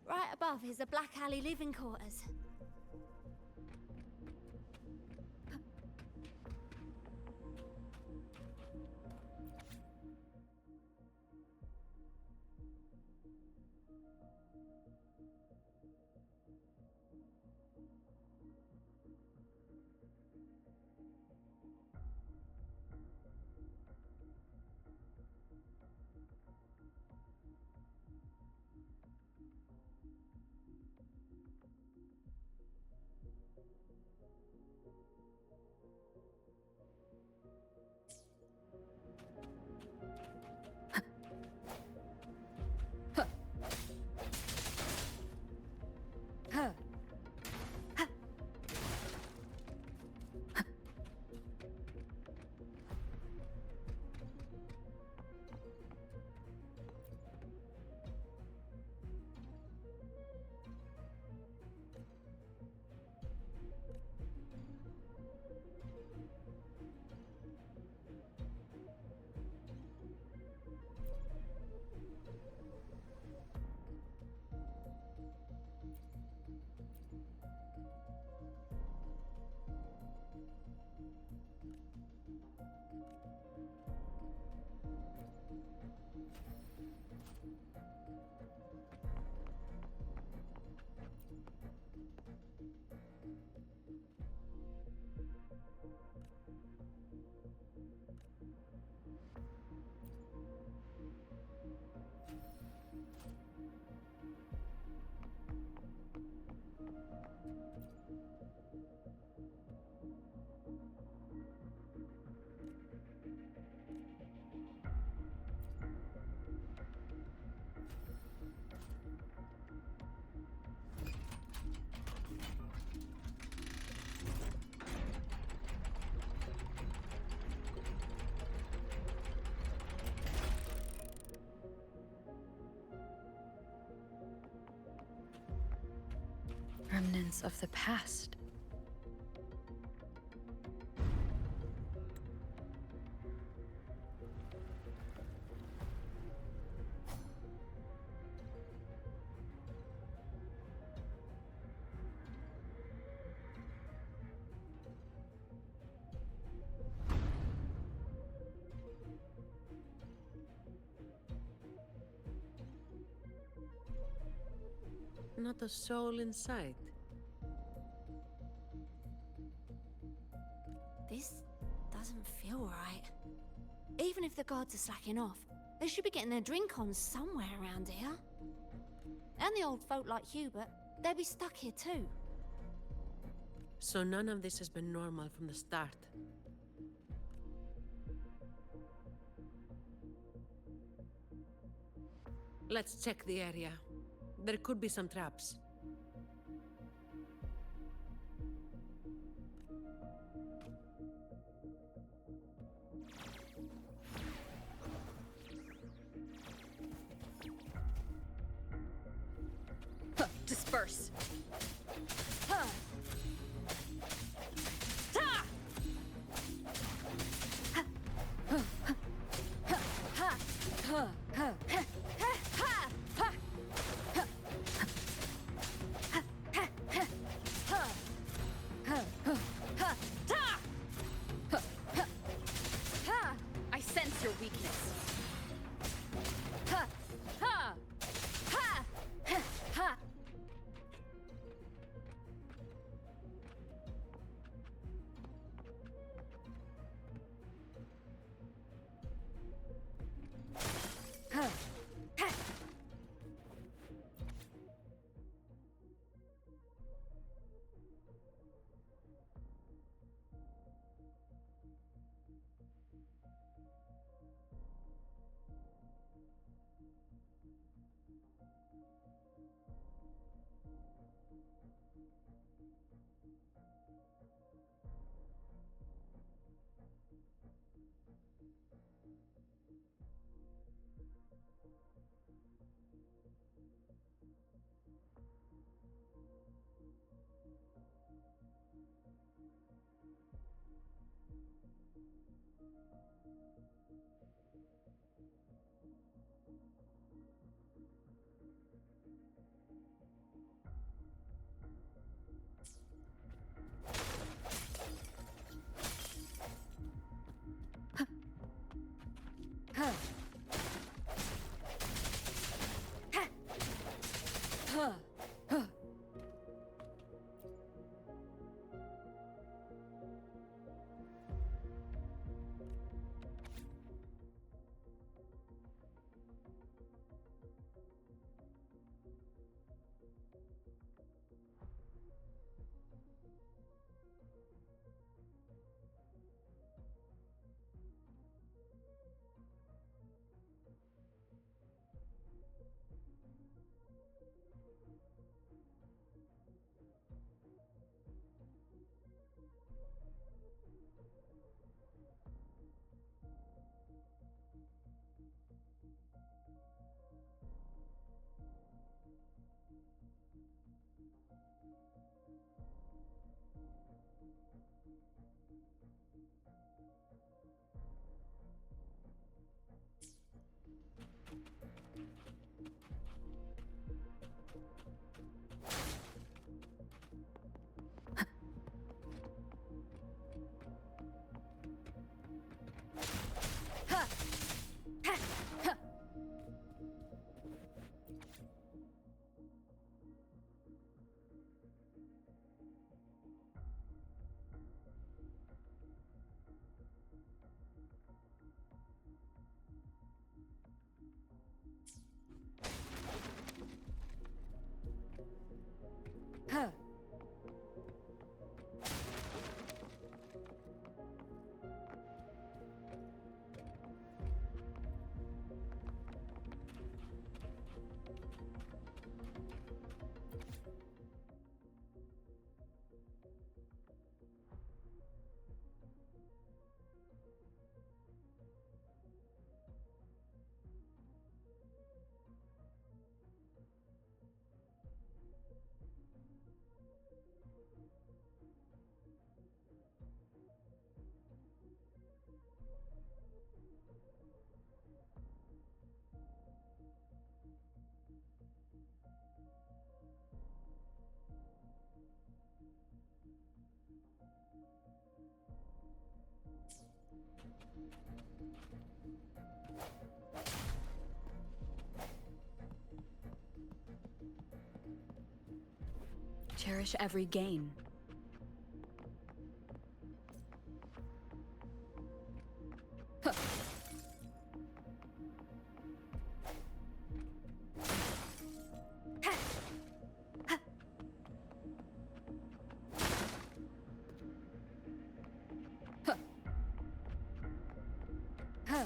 Right above is the Black Alley living quarters. Remnants of the past. Not a soul in sight. This doesn't feel right. Even if the guards are slacking off, they should be getting their drink on somewhere around here. And the old folk like Hubert, they'll be stuck here too. So none of this has been normal from the start. Let's check the area. There could be some traps. Disperse. I sense your weakness. Cherish every gain. Huh.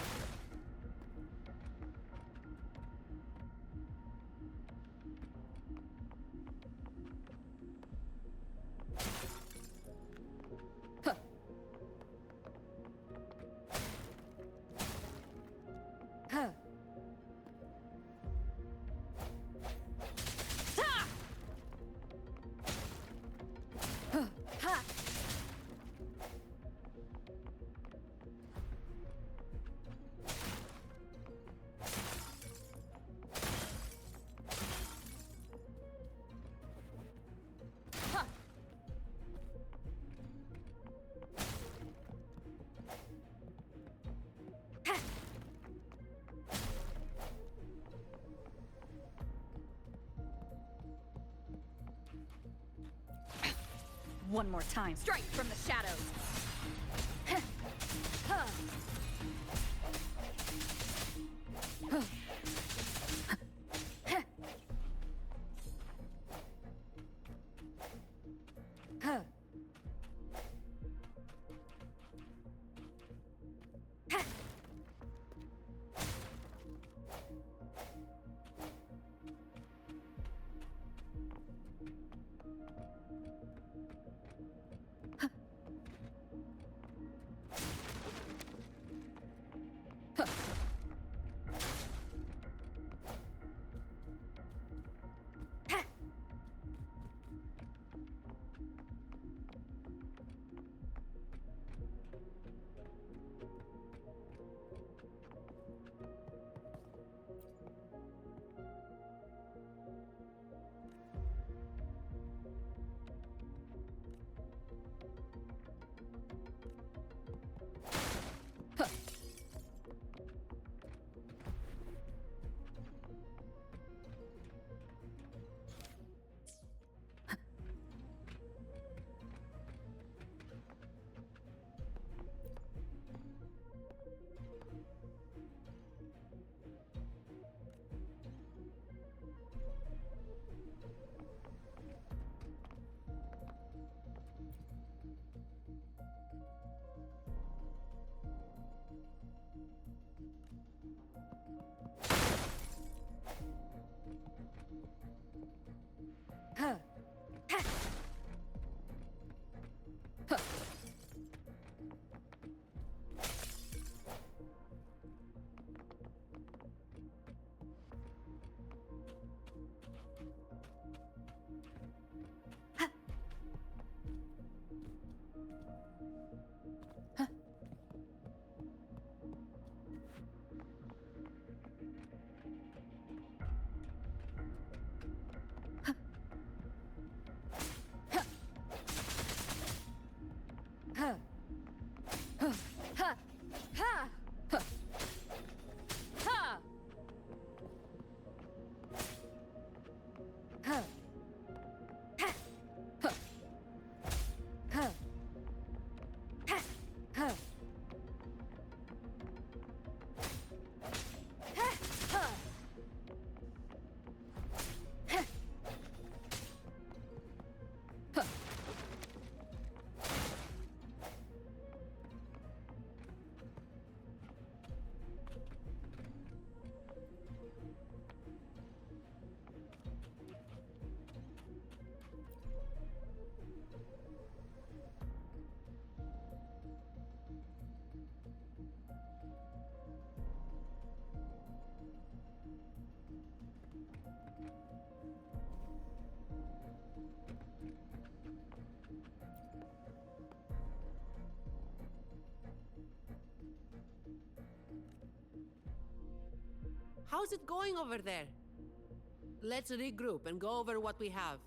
One more time. Strike from the shadows. How's it going over there? Let's regroup and go over what we have.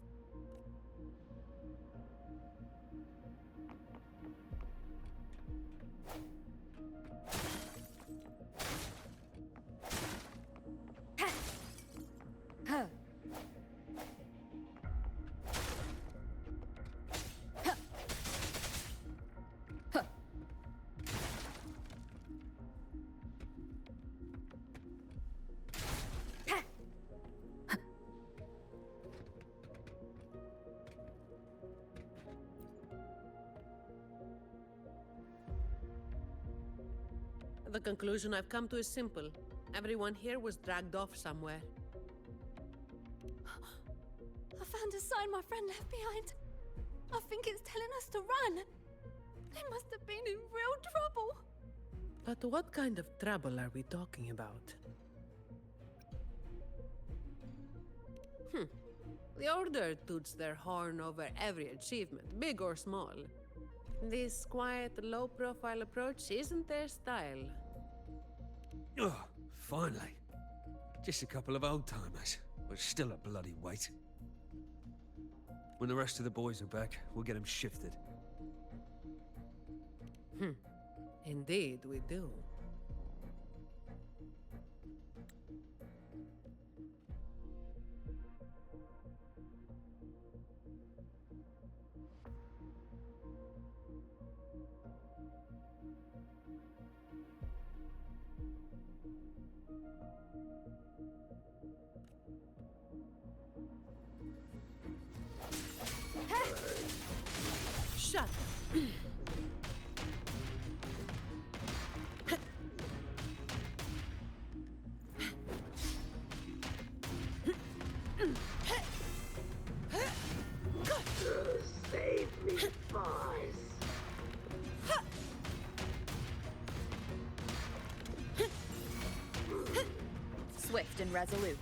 The conclusion I've come to is simple. Everyone here was dragged off somewhere. I found a sign my friend left behind. I think it's telling us to run. They must have been in real trouble. But what kind of trouble are we talking about? The Order toots their horn over every achievement, big or small. This quiet, low-profile approach isn't their style. Oh, finally. Just a couple of old-timers, but still a bloody weight. When the rest of the boys are back, we'll get them shifted. Indeed, we do. Shut up. Save me, boys. Swift and resolute.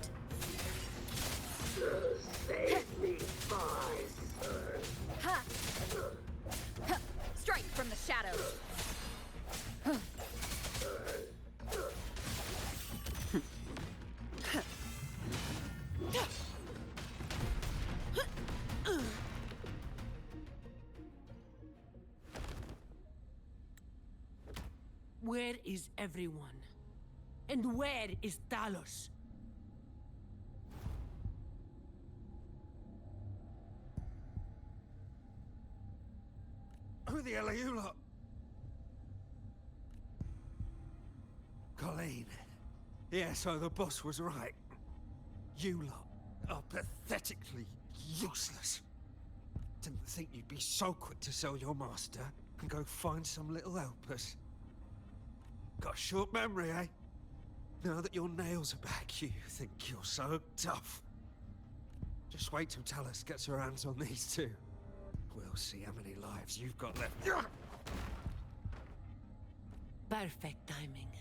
Save me, boys. Ha! Ha! Strike from the shadows. Where is everyone? And where is Talos? Who the hell are you lot? Colleen. Yeah, so the boss was right. You lot are pathetically useless. Didn't think you'd be so quick to sell your master and go find some little helpers. Got a short memory, eh? Now that your nails are back, you think you're so tough. Just wait till Talos gets her hands on these two. We'll see how many lives you've got left. Perfect timing.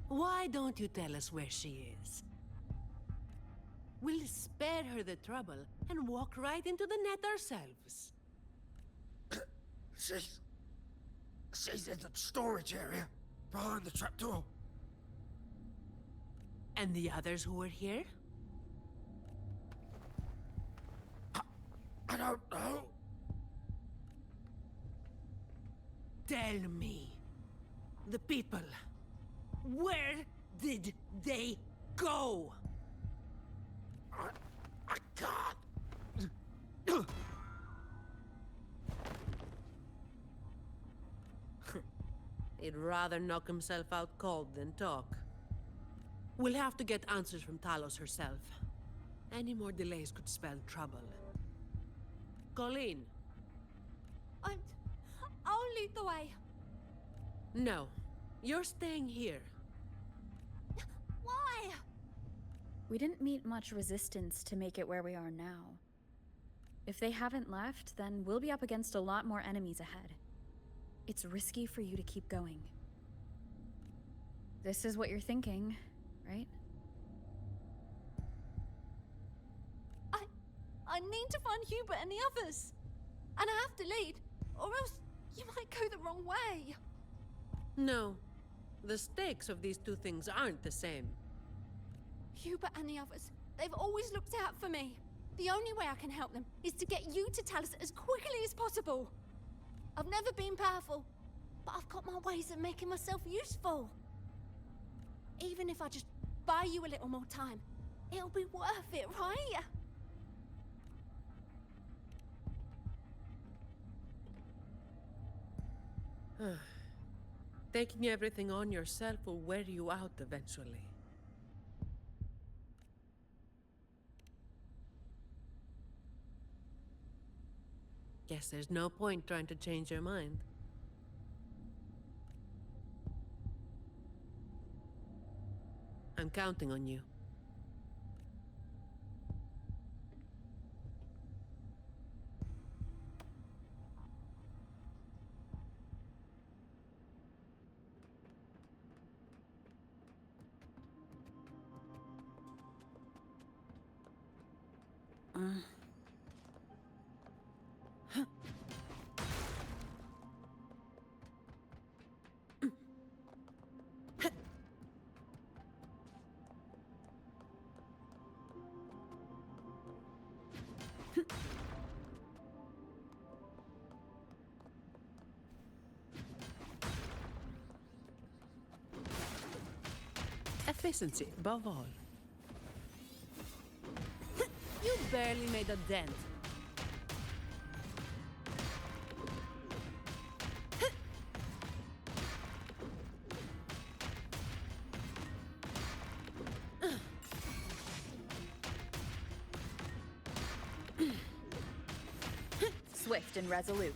Why don't you tell us where she is? We'll spare her the trouble and walk right into the net ourselves. She's in the storage area, behind the trapdoor. And the others who were here? I don't know. Tell me. The people. Where did they go? I can't. He'd rather knock himself out cold than talk. We'll have to get answers from Talos herself. Any more delays could spell trouble. Colleen. I'll lead the way. No. You're staying here. Why? We didn't meet much resistance to make it where we are now. If they haven't left, then we'll be up against a lot more enemies ahead. It's risky for you to keep going. This is what you're thinking, right? I need to find Hubert and the others. And I have to lead, or else you might go the wrong way. No. The stakes of these two things aren't the same. Hubert and the others, they've always looked out for me. The only way I can help them is to get you to Talos as quickly as possible. I've never been powerful, but I've got my ways of making myself useful. Even if I just buy you a little more time, it'll be worth it, right? Taking everything on yourself will wear you out eventually. Guess there's no point trying to change your mind. I'm counting on you. Efficiency, above all. You barely made a dent. Swift and resolute.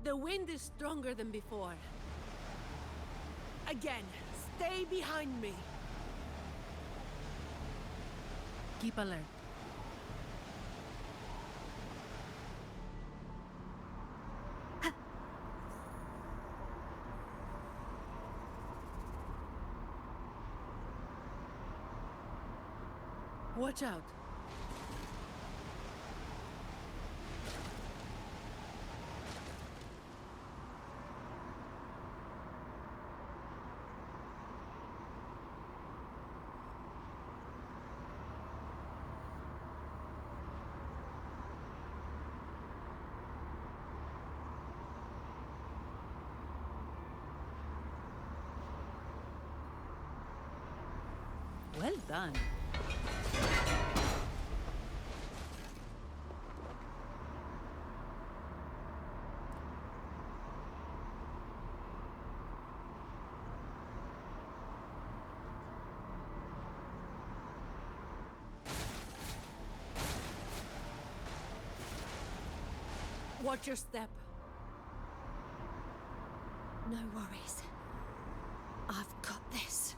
The wind is stronger than before. Again, stay behind me. Keep alert. Watch out. Well done. Watch your step. No worries. I've got this.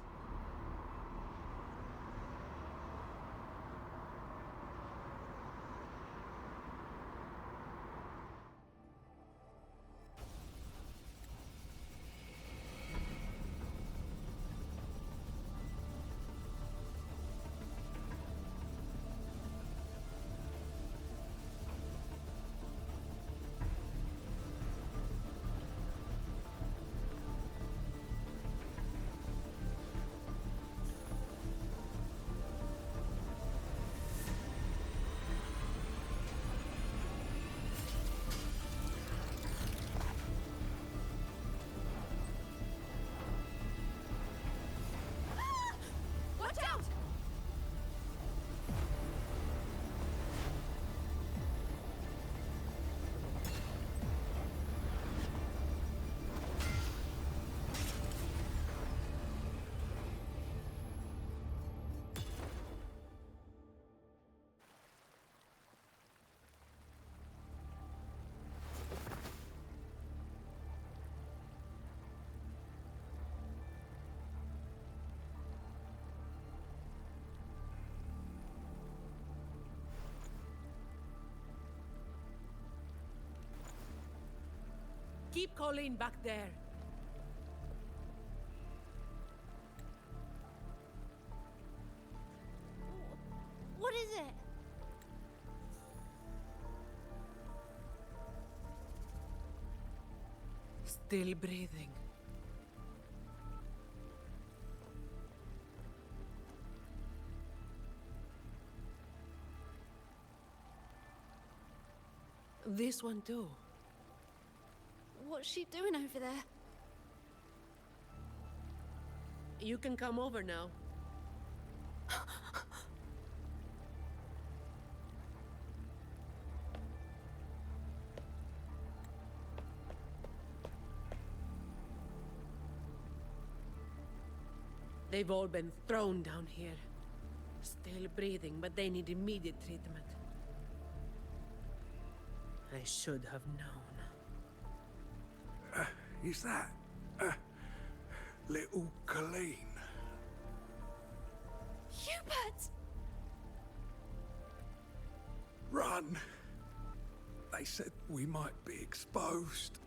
Keep Colleen back there. What is it? Still breathing. This one too. What's she doing over there? You can come over now. They've all been thrown down here. Still breathing, but they need immediate treatment. I should have known. Is that... little Colleen? Hubert! Run! They said we might be exposed.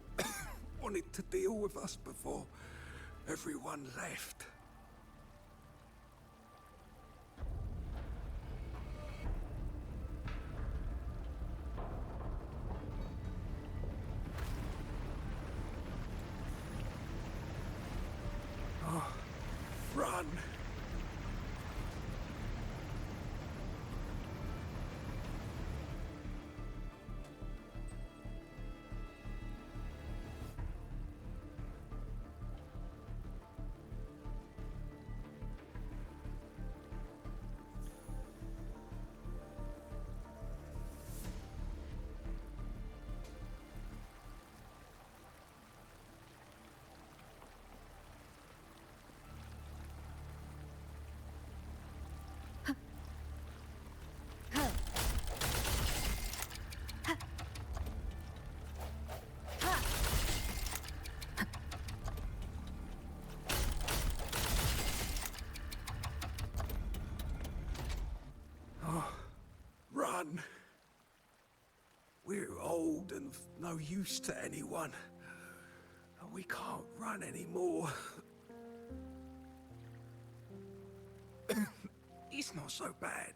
Wanted to deal with us before everyone left. Run! Run! We're old and of no use to anyone. We can't run anymore. It's not so bad.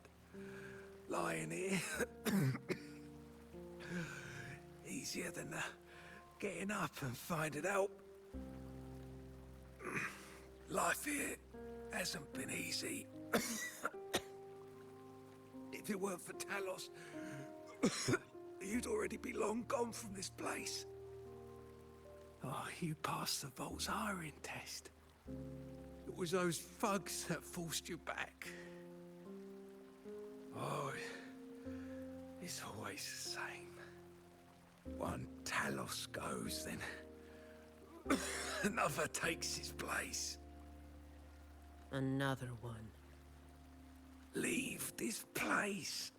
Lying here. Easier than getting up and finding out. Life here hasn't been easy. If it weren't for Talos, you'd already be long gone from this place. Oh, you passed the Vault's hiring test. It was those thugs that forced you back. Oh, it's always the same. One Talos goes, then another takes his place. Another one. Leave this place.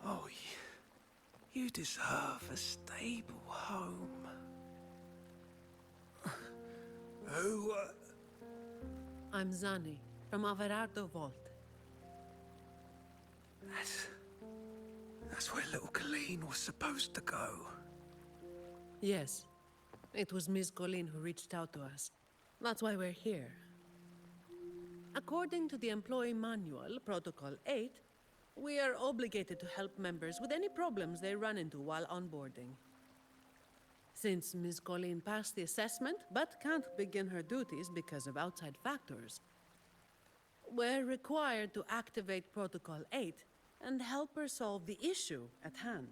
Oh, you deserve a stable home. Who, I'm Zani, from Averardo Vault. That's where little Colleen was supposed to go. Yes. It was Miss Colleen who reached out to us. That's why we're here. According to the Employee Manual, Protocol 8, we are obligated to help members with any problems they run into while onboarding. Since Ms. Colleen passed the assessment, but can't begin her duties because of outside factors, we're required to activate Protocol 8 and help her solve the issue at hand.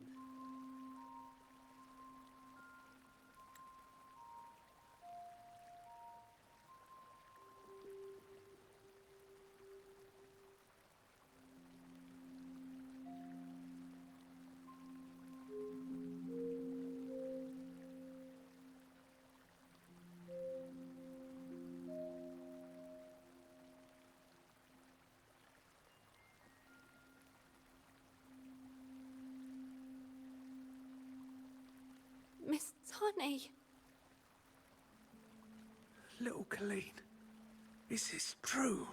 Miss Zani. Little Colleen, is this true?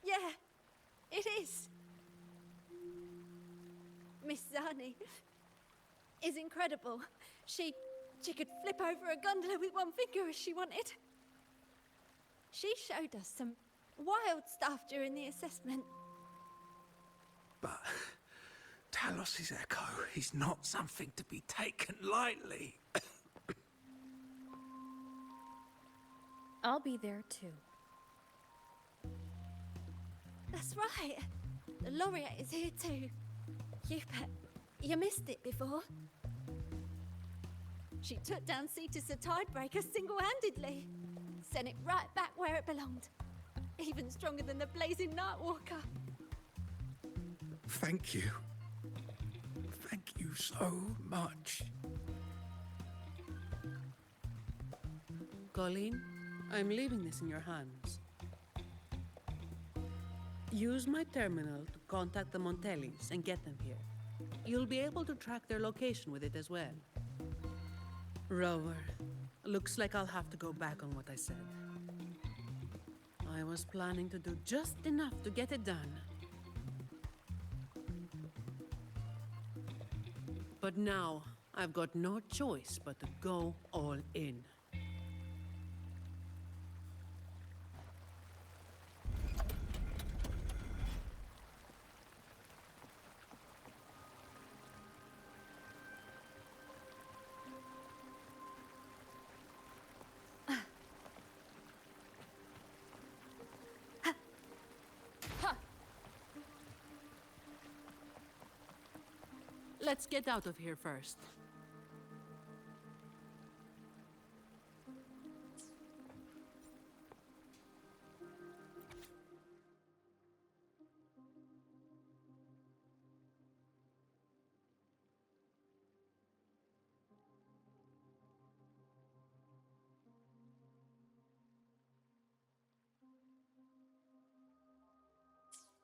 Yeah, it is. Miss Zani, is incredible. She could flip over a gondola with one finger if she wanted. She showed us some wild stuff during the assessment. But Talos's echo is not something to be taken lightly. I'll be there too. That's right. The laureate is here too. You missed it before. She took down Cetus the Tidebreaker single-handedly. Sent it right back where it belonged. Even stronger than the blazing Nightwalker. Thank you. Thank you so much. Colleen, I'm leaving this in your hands. Use my terminal to contact the Montellis and get them here. You'll be able to track their location with it as well. Rover, looks like I'll have to go back on what I said. I was planning to do just enough to get it done. But now, I've got no choice but to go all in. Let's get out of here first.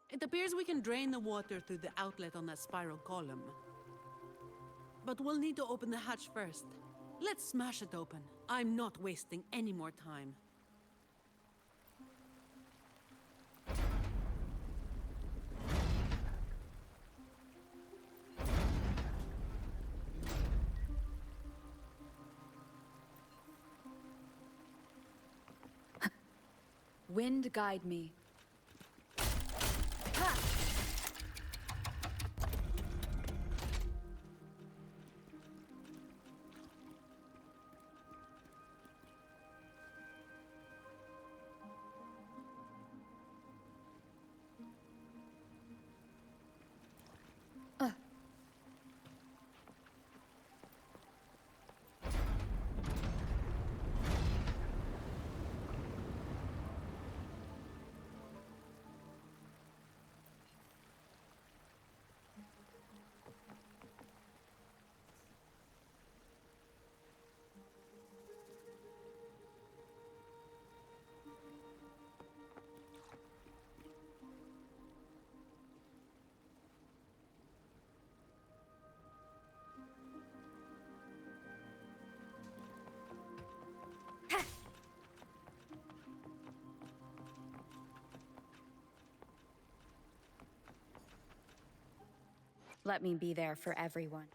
It appears we can drain the water through the outlet on that spiral column. But we'll need to open the hatch first. Let's smash it open. I'm not wasting any more time. Wind guide me. Let me be there for everyone.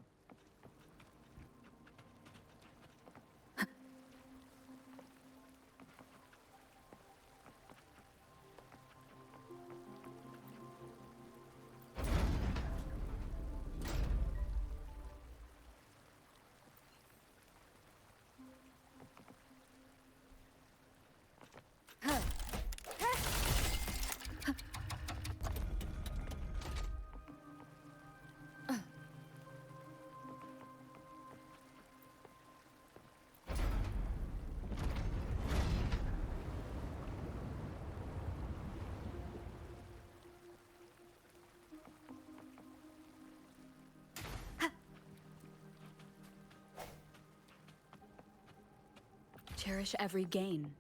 Cherish every gain.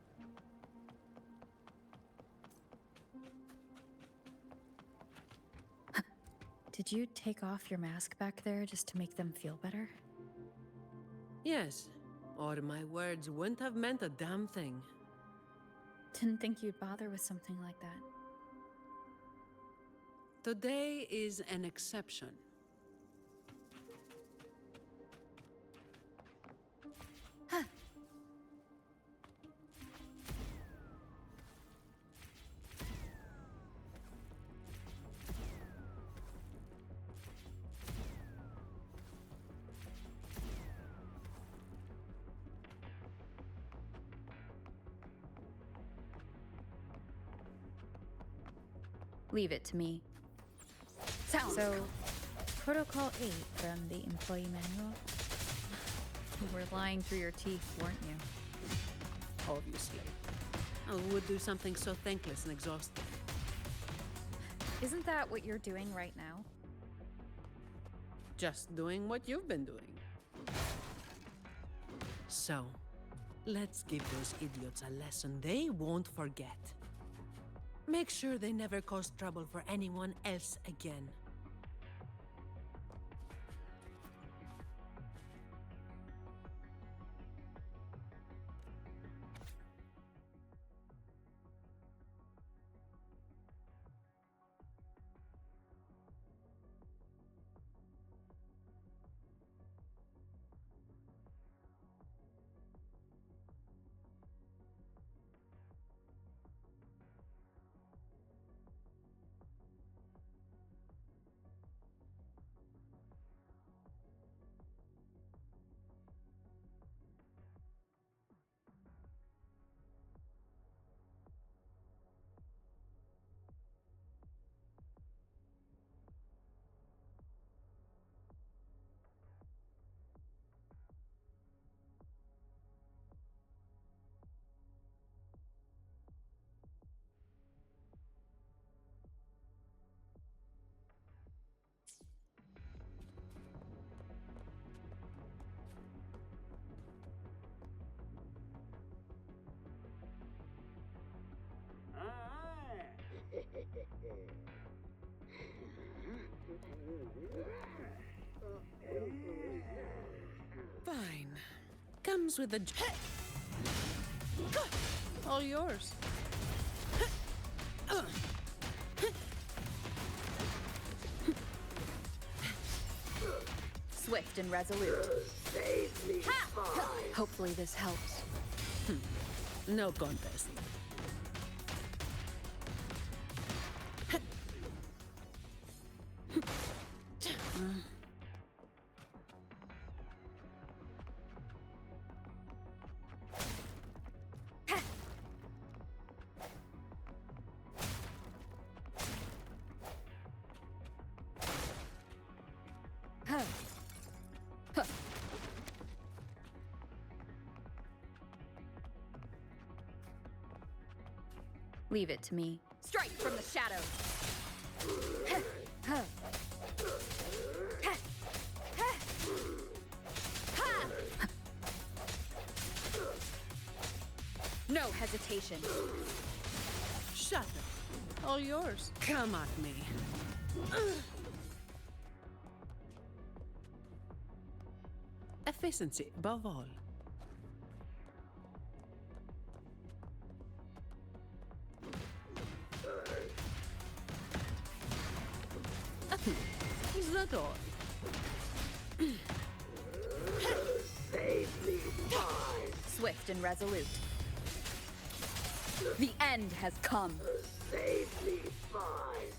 Did you take off your mask back there just to make them feel better? Yes, or my words wouldn't have meant a damn thing. Didn't think you'd bother with something like that. Today is an exception. Leave it to me. So, Protocol 8 from the employee manual? You were lying through your teeth, weren't you? Obviously. Who would do something so thankless and exhausting? Isn't that what you're doing right now? Just doing what you've been doing. So, let's give those idiots a lesson they won't forget. Make sure they never cause trouble for anyone else again. Fine. Comes with a... All yours. Swift and resolute. Save me, spies. Hopefully this helps. No contest. Leave it to me. Strike from the shadows! No hesitation. Shut up. All yours. Come at me. Efficiency above all. Is that all? Save me, spies. Swift and resolute. The end has come. Save me, spies.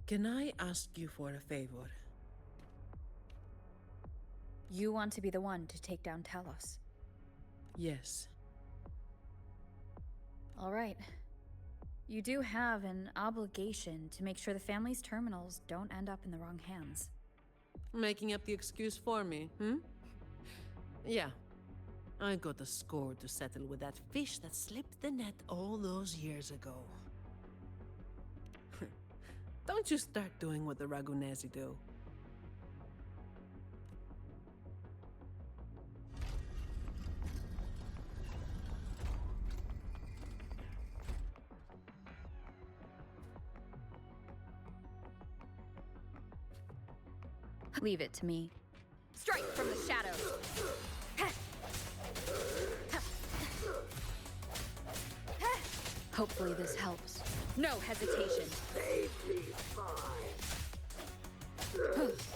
Can I ask you for a favor? You want to be the one to take down Talos. Yes. All right. You do have an obligation to make sure the family's terminals don't end up in the wrong hands. Making up the excuse for me, Yeah. I got a score to settle with that fish that slipped the net all those years ago. Don't you start doing what the Ragunezi do. Leave it to me. Strike from the shadows. Hopefully this helps. No hesitation. Safely fine.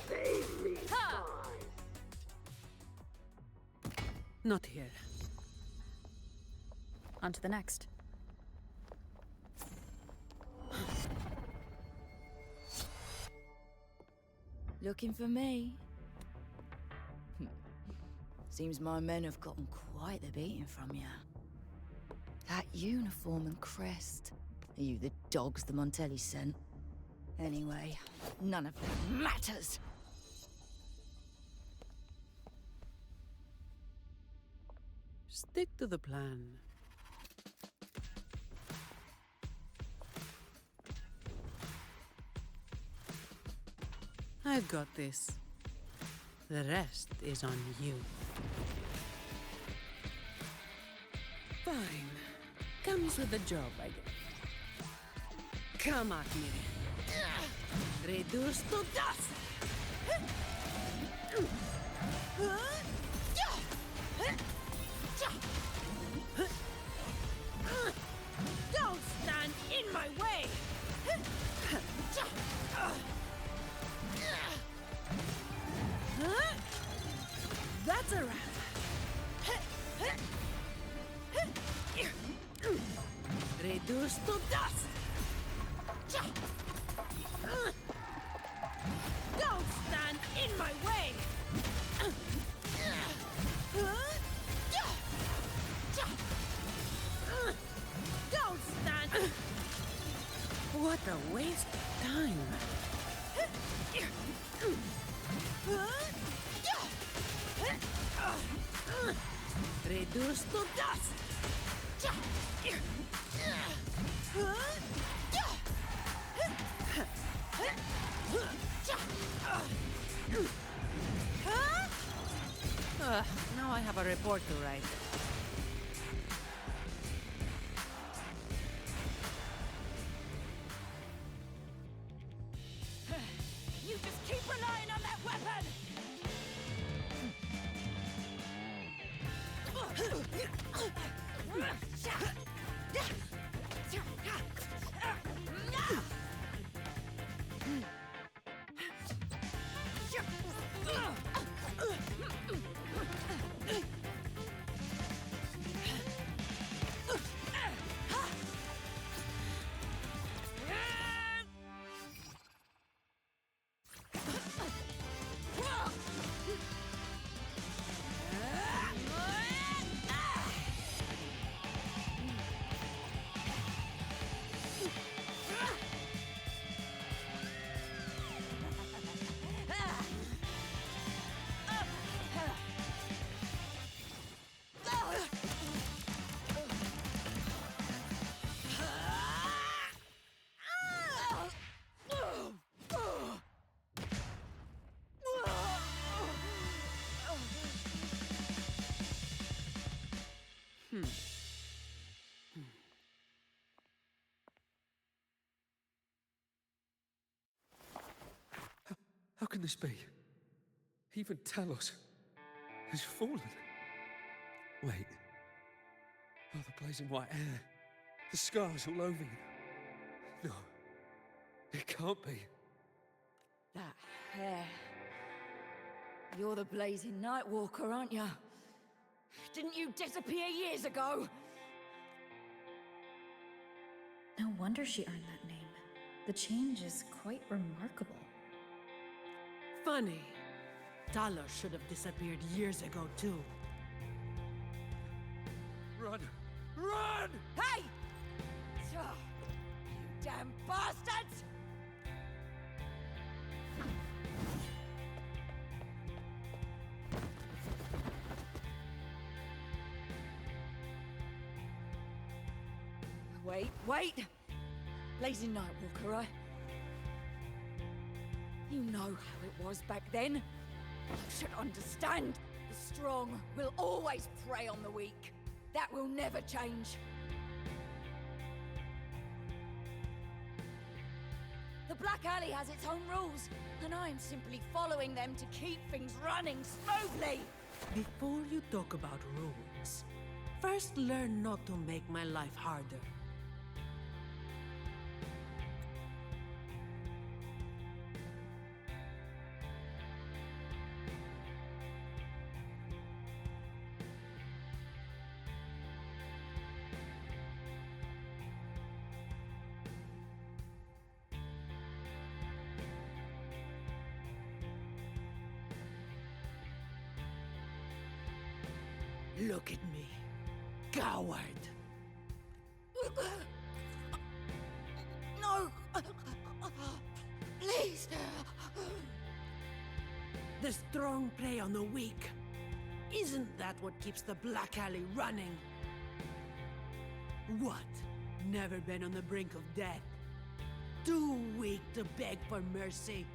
Safely fine. Not here. On to the next. Looking for me? Seems my men have gotten quite the beating from you. That uniform and crest. Are you the dogs the Montelli sent? Anyway, none of that matters! Stick to the plan. I've got this. The rest is on you. Fine. Comes with the job, I guess. Come at me. Reduce to dust! Don't stand in my way! That's a wrap. Reduce to dust! Don't stand in my way! Don't stand! What a waste of time! Reduce to dust! Now I have a report to write. You just keep relying on that weapon! How can this be? Even Talos has fallen. Wait. Oh, the blazing white hair. The scars all over you. No. It can't be. That hair. You're the blazing Nightwalker, aren't you? Didn't you disappear years ago? No wonder she earned that name. The change is quite remarkable. Funny. Talos should have disappeared years ago, too. Run! Run! Hey! You damn bastards! Wait! Blazing Nightwalker, right? You know how it was back then. You should understand. The strong will always prey on the weak. That will never change. The Black Alley has its own rules, and I'm simply following them to keep things running smoothly. Before you talk about rules, first learn not to make my life harder. Look at me, coward. No! Please! The strong prey on the weak. Isn't that what keeps the Black Alley running? What? Never been on the brink of death? Too weak to beg for mercy?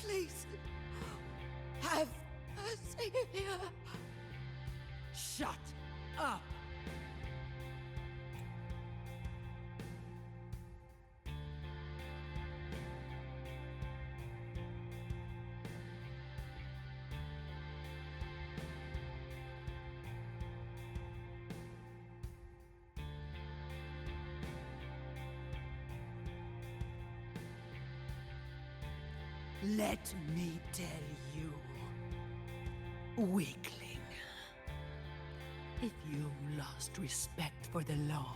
Please! Have mercy! Shut up! Let me tell you, weakling, if you lost respect for the law,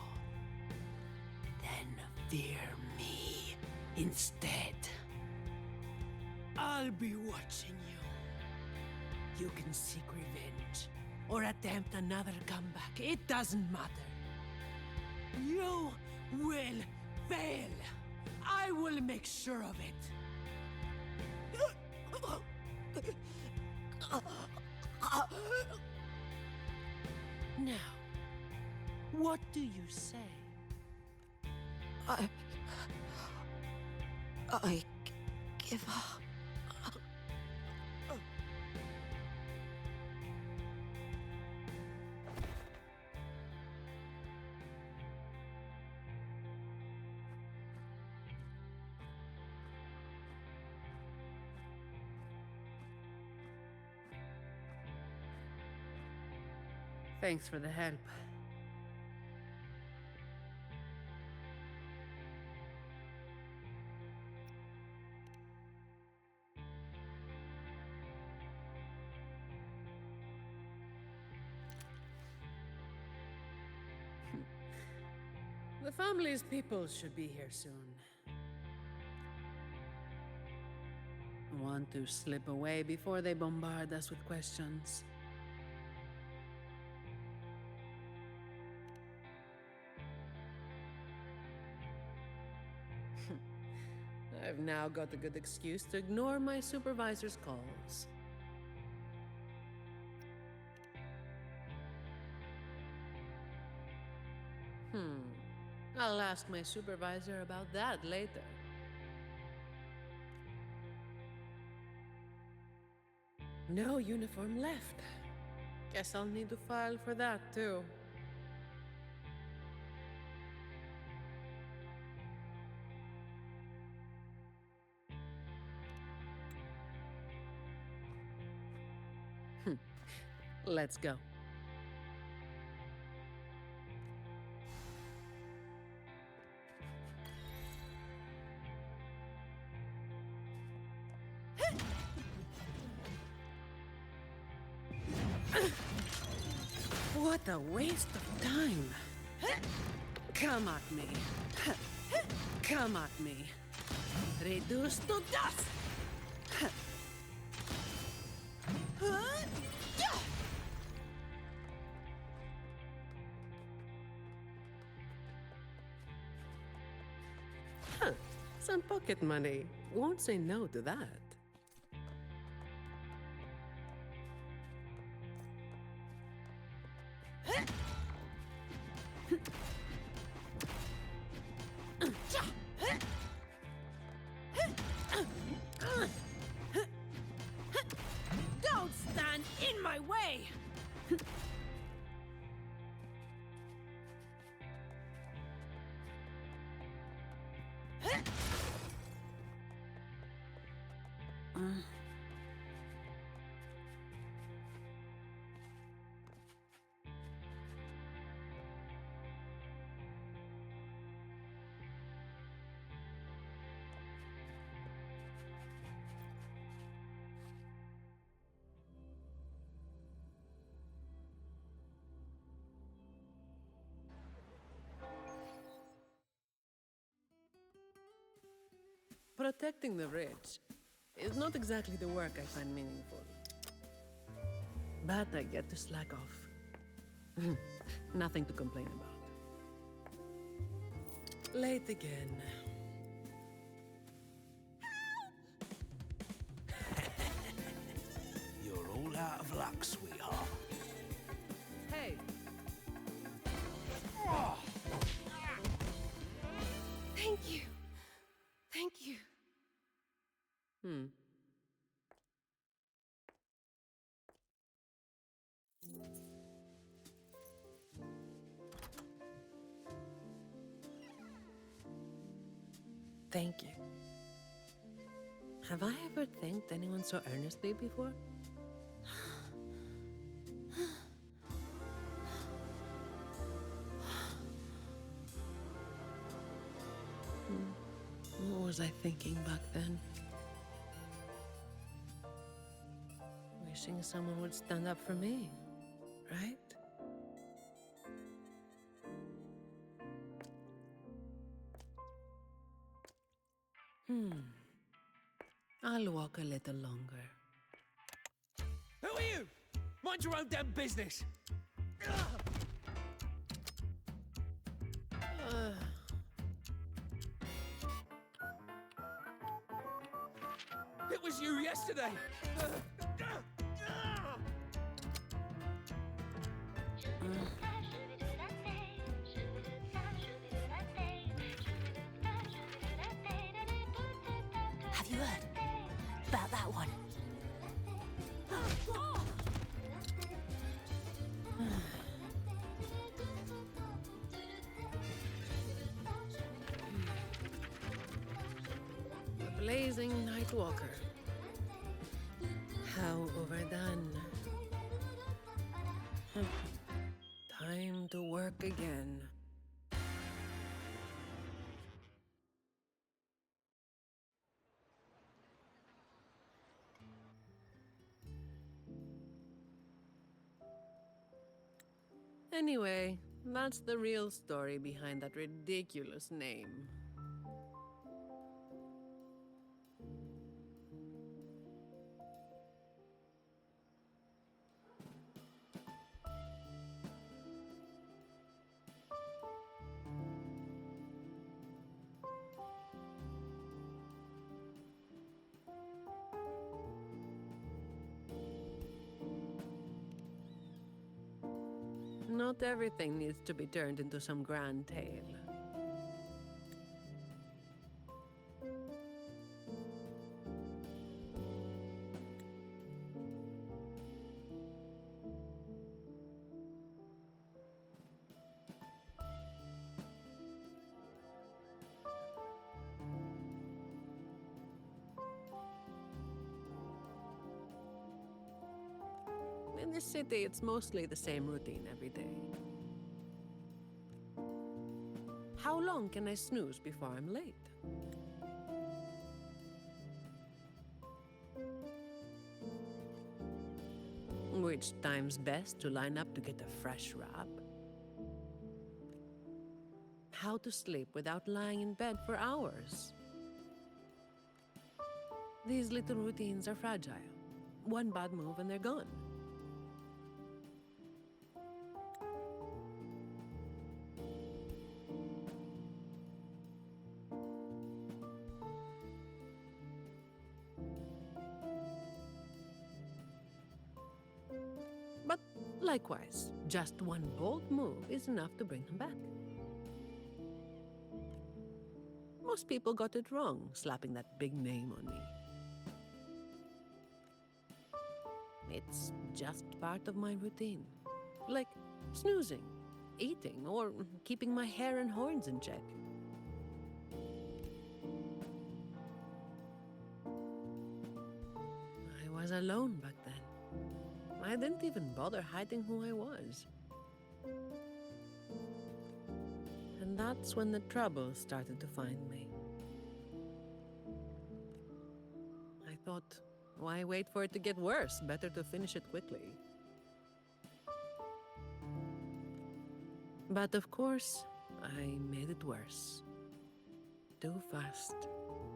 then fear me instead. I'll be watching you. You can seek revenge, or attempt another comeback. It doesn't matter. You will fail. I will make sure of it. Now, what do you say? I give up. Thanks for the help. The family's people should be here soon. Want to slip away before they bombard us with questions. I've now got a good excuse to ignore my supervisor's calls. I'll ask my supervisor about that later. No uniform left. Guess I'll need to file for that too. Let's go. What a waste of time. Come at me. Come at me. Reduced to dust. Some pocket money. Won't say no to that. Don't stand in my way! Protecting the rich is not exactly the work I find meaningful. But I get to slack off. Nothing to complain about. Late again. You're all out of luck, sweetheart. Hey! Thank you. Thank you. Thank you. Have I ever thanked anyone so earnestly before? What was I thinking back then? Wishing someone would stand up for me, right? I'll walk a little longer. Who are you? Mind your own damn business. It was you yesterday. Have you heard about that one? The blazing night walker. How overdone. Time to work again. Anyway, that's the real story behind that ridiculous name. Not everything needs to be turned into some grand tale. In this city, it's mostly the same routine every day. How long can I snooze before I'm late? Which time's best to line up to get a fresh wrap? How to sleep without lying in bed for hours? These little routines are fragile. One bad move and they're gone. But likewise, just one bold move is enough to bring them back. Most people got it wrong, slapping that big name on me. It's just part of my routine. Like snoozing, eating, or keeping my hair and horns in check. alone back then. I didn't even bother hiding who I was. And that's when the trouble started to find me. I thought, why wait for it to get worse? Better to finish it quickly. But of course, I made it worse. Too fast,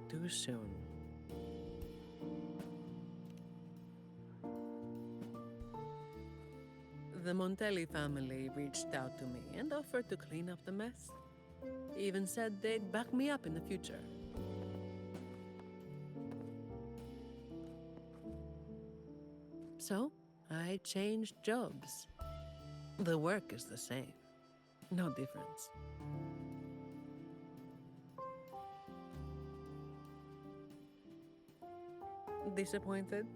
too soon. The Montelli family reached out to me and offered to clean up the mess. Even said they'd back me up in the future. So, I changed jobs. The work is the same. No difference. Disappointed?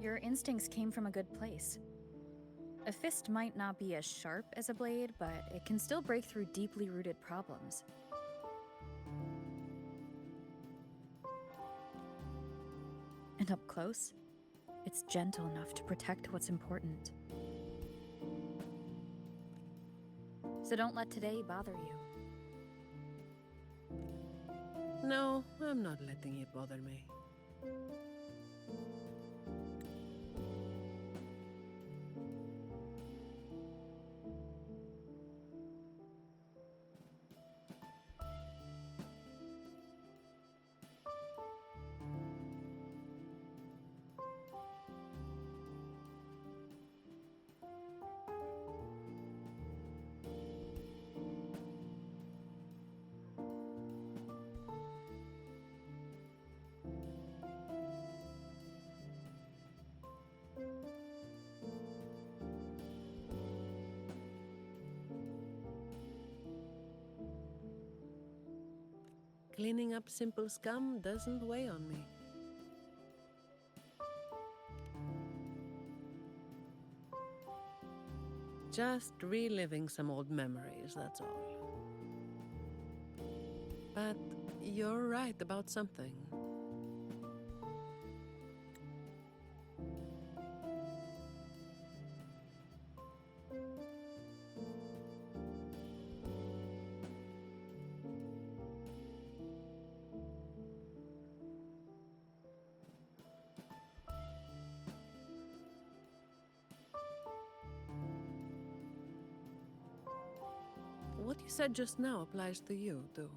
your instincts came from a good place. A fist might not be as sharp as a blade, but it can still break through deeply rooted problems. And up close, it's gentle enough to protect what's important. So don't let today bother you. No, I'm not letting it bother me. Cleaning up simple scum doesn't weigh on me. Just reliving some old memories, that's all. But you're right about something. What you said just now applies to you, too.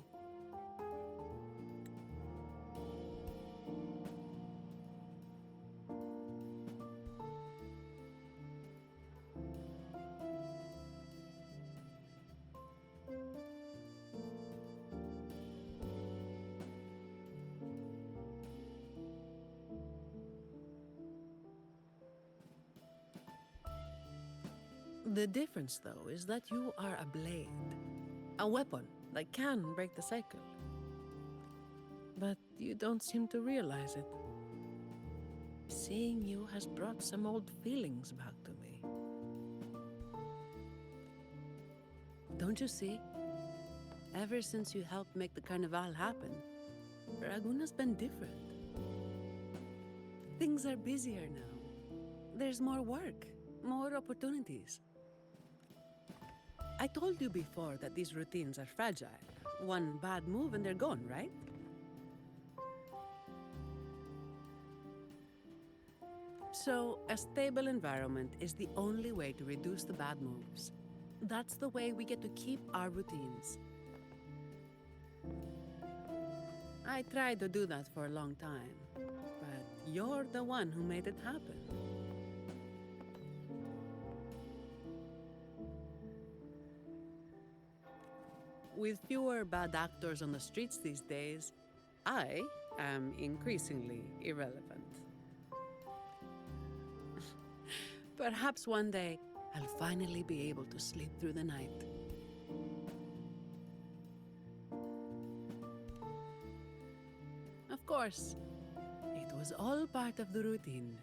The difference, though, is that you are a blade. A weapon that can break the cycle. But you don't seem to realize it. Seeing you has brought some old feelings back to me. Don't you see? Ever since you helped make the carnival happen, Raguna's been different. Things are busier now. There's more work, more opportunities. I told you before that these routines are fragile. One bad move and they're gone, right? So, a stable environment is the only way to reduce the bad moves. That's the way we get to keep our routines. I tried to do that for a long time, but you're the one who made it happen. With fewer bad actors on the streets these days, I am increasingly irrelevant. Perhaps one day, I'll finally be able to sleep through the night. Of course, it was all part of the routine.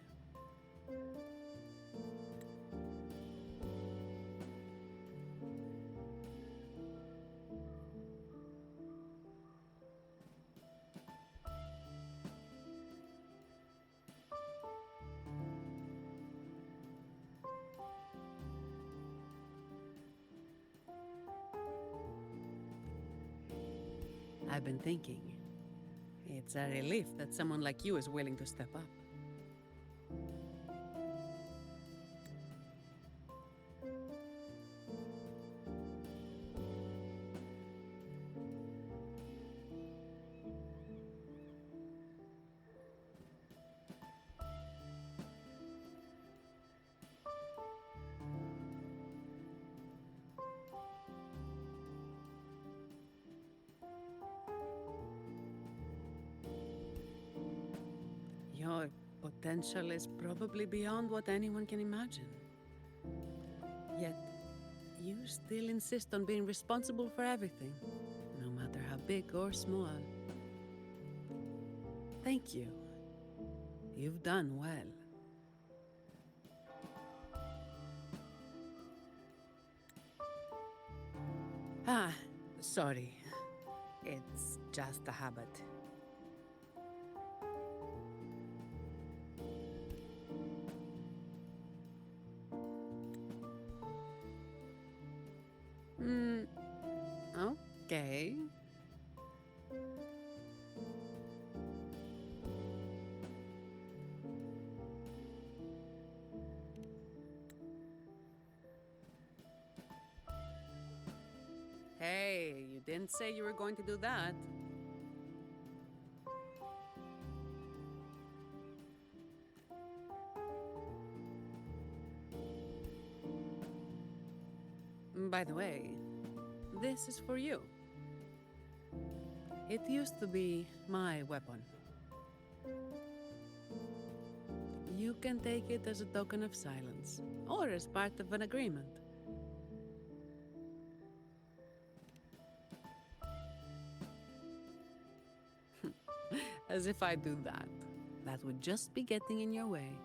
I've been thinking. It's a relief that someone like you is willing to step up. Your potential is probably beyond what anyone can imagine. Yet, you still insist on being responsible for everything, no matter how big or small. Thank you. You've done well. Ah, sorry. It's just a habit. Okay. Hey, you didn't say you were going to do that. By the way, this is for you. It used to be my weapon. You can take it as a token of silence, or as part of an agreement. As if I do that. That would just be getting in your way.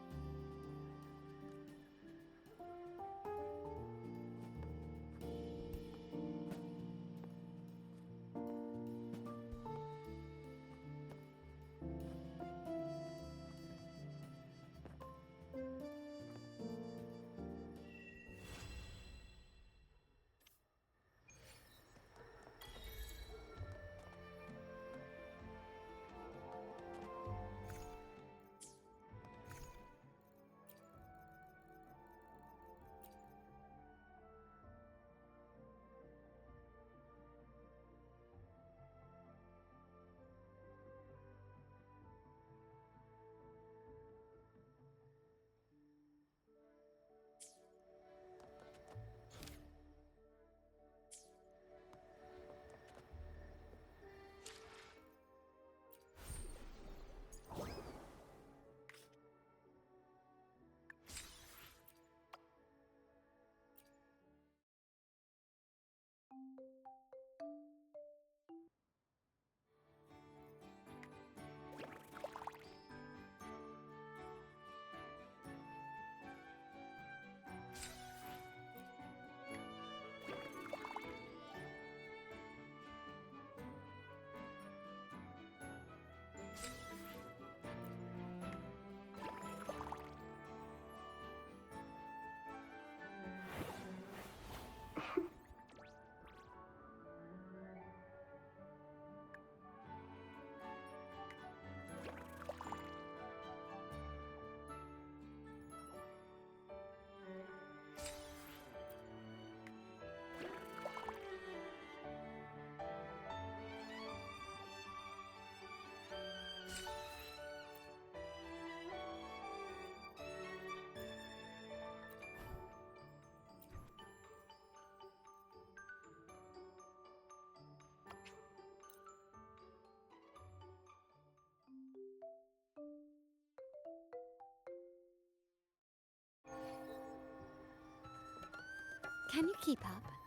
Can you keep up?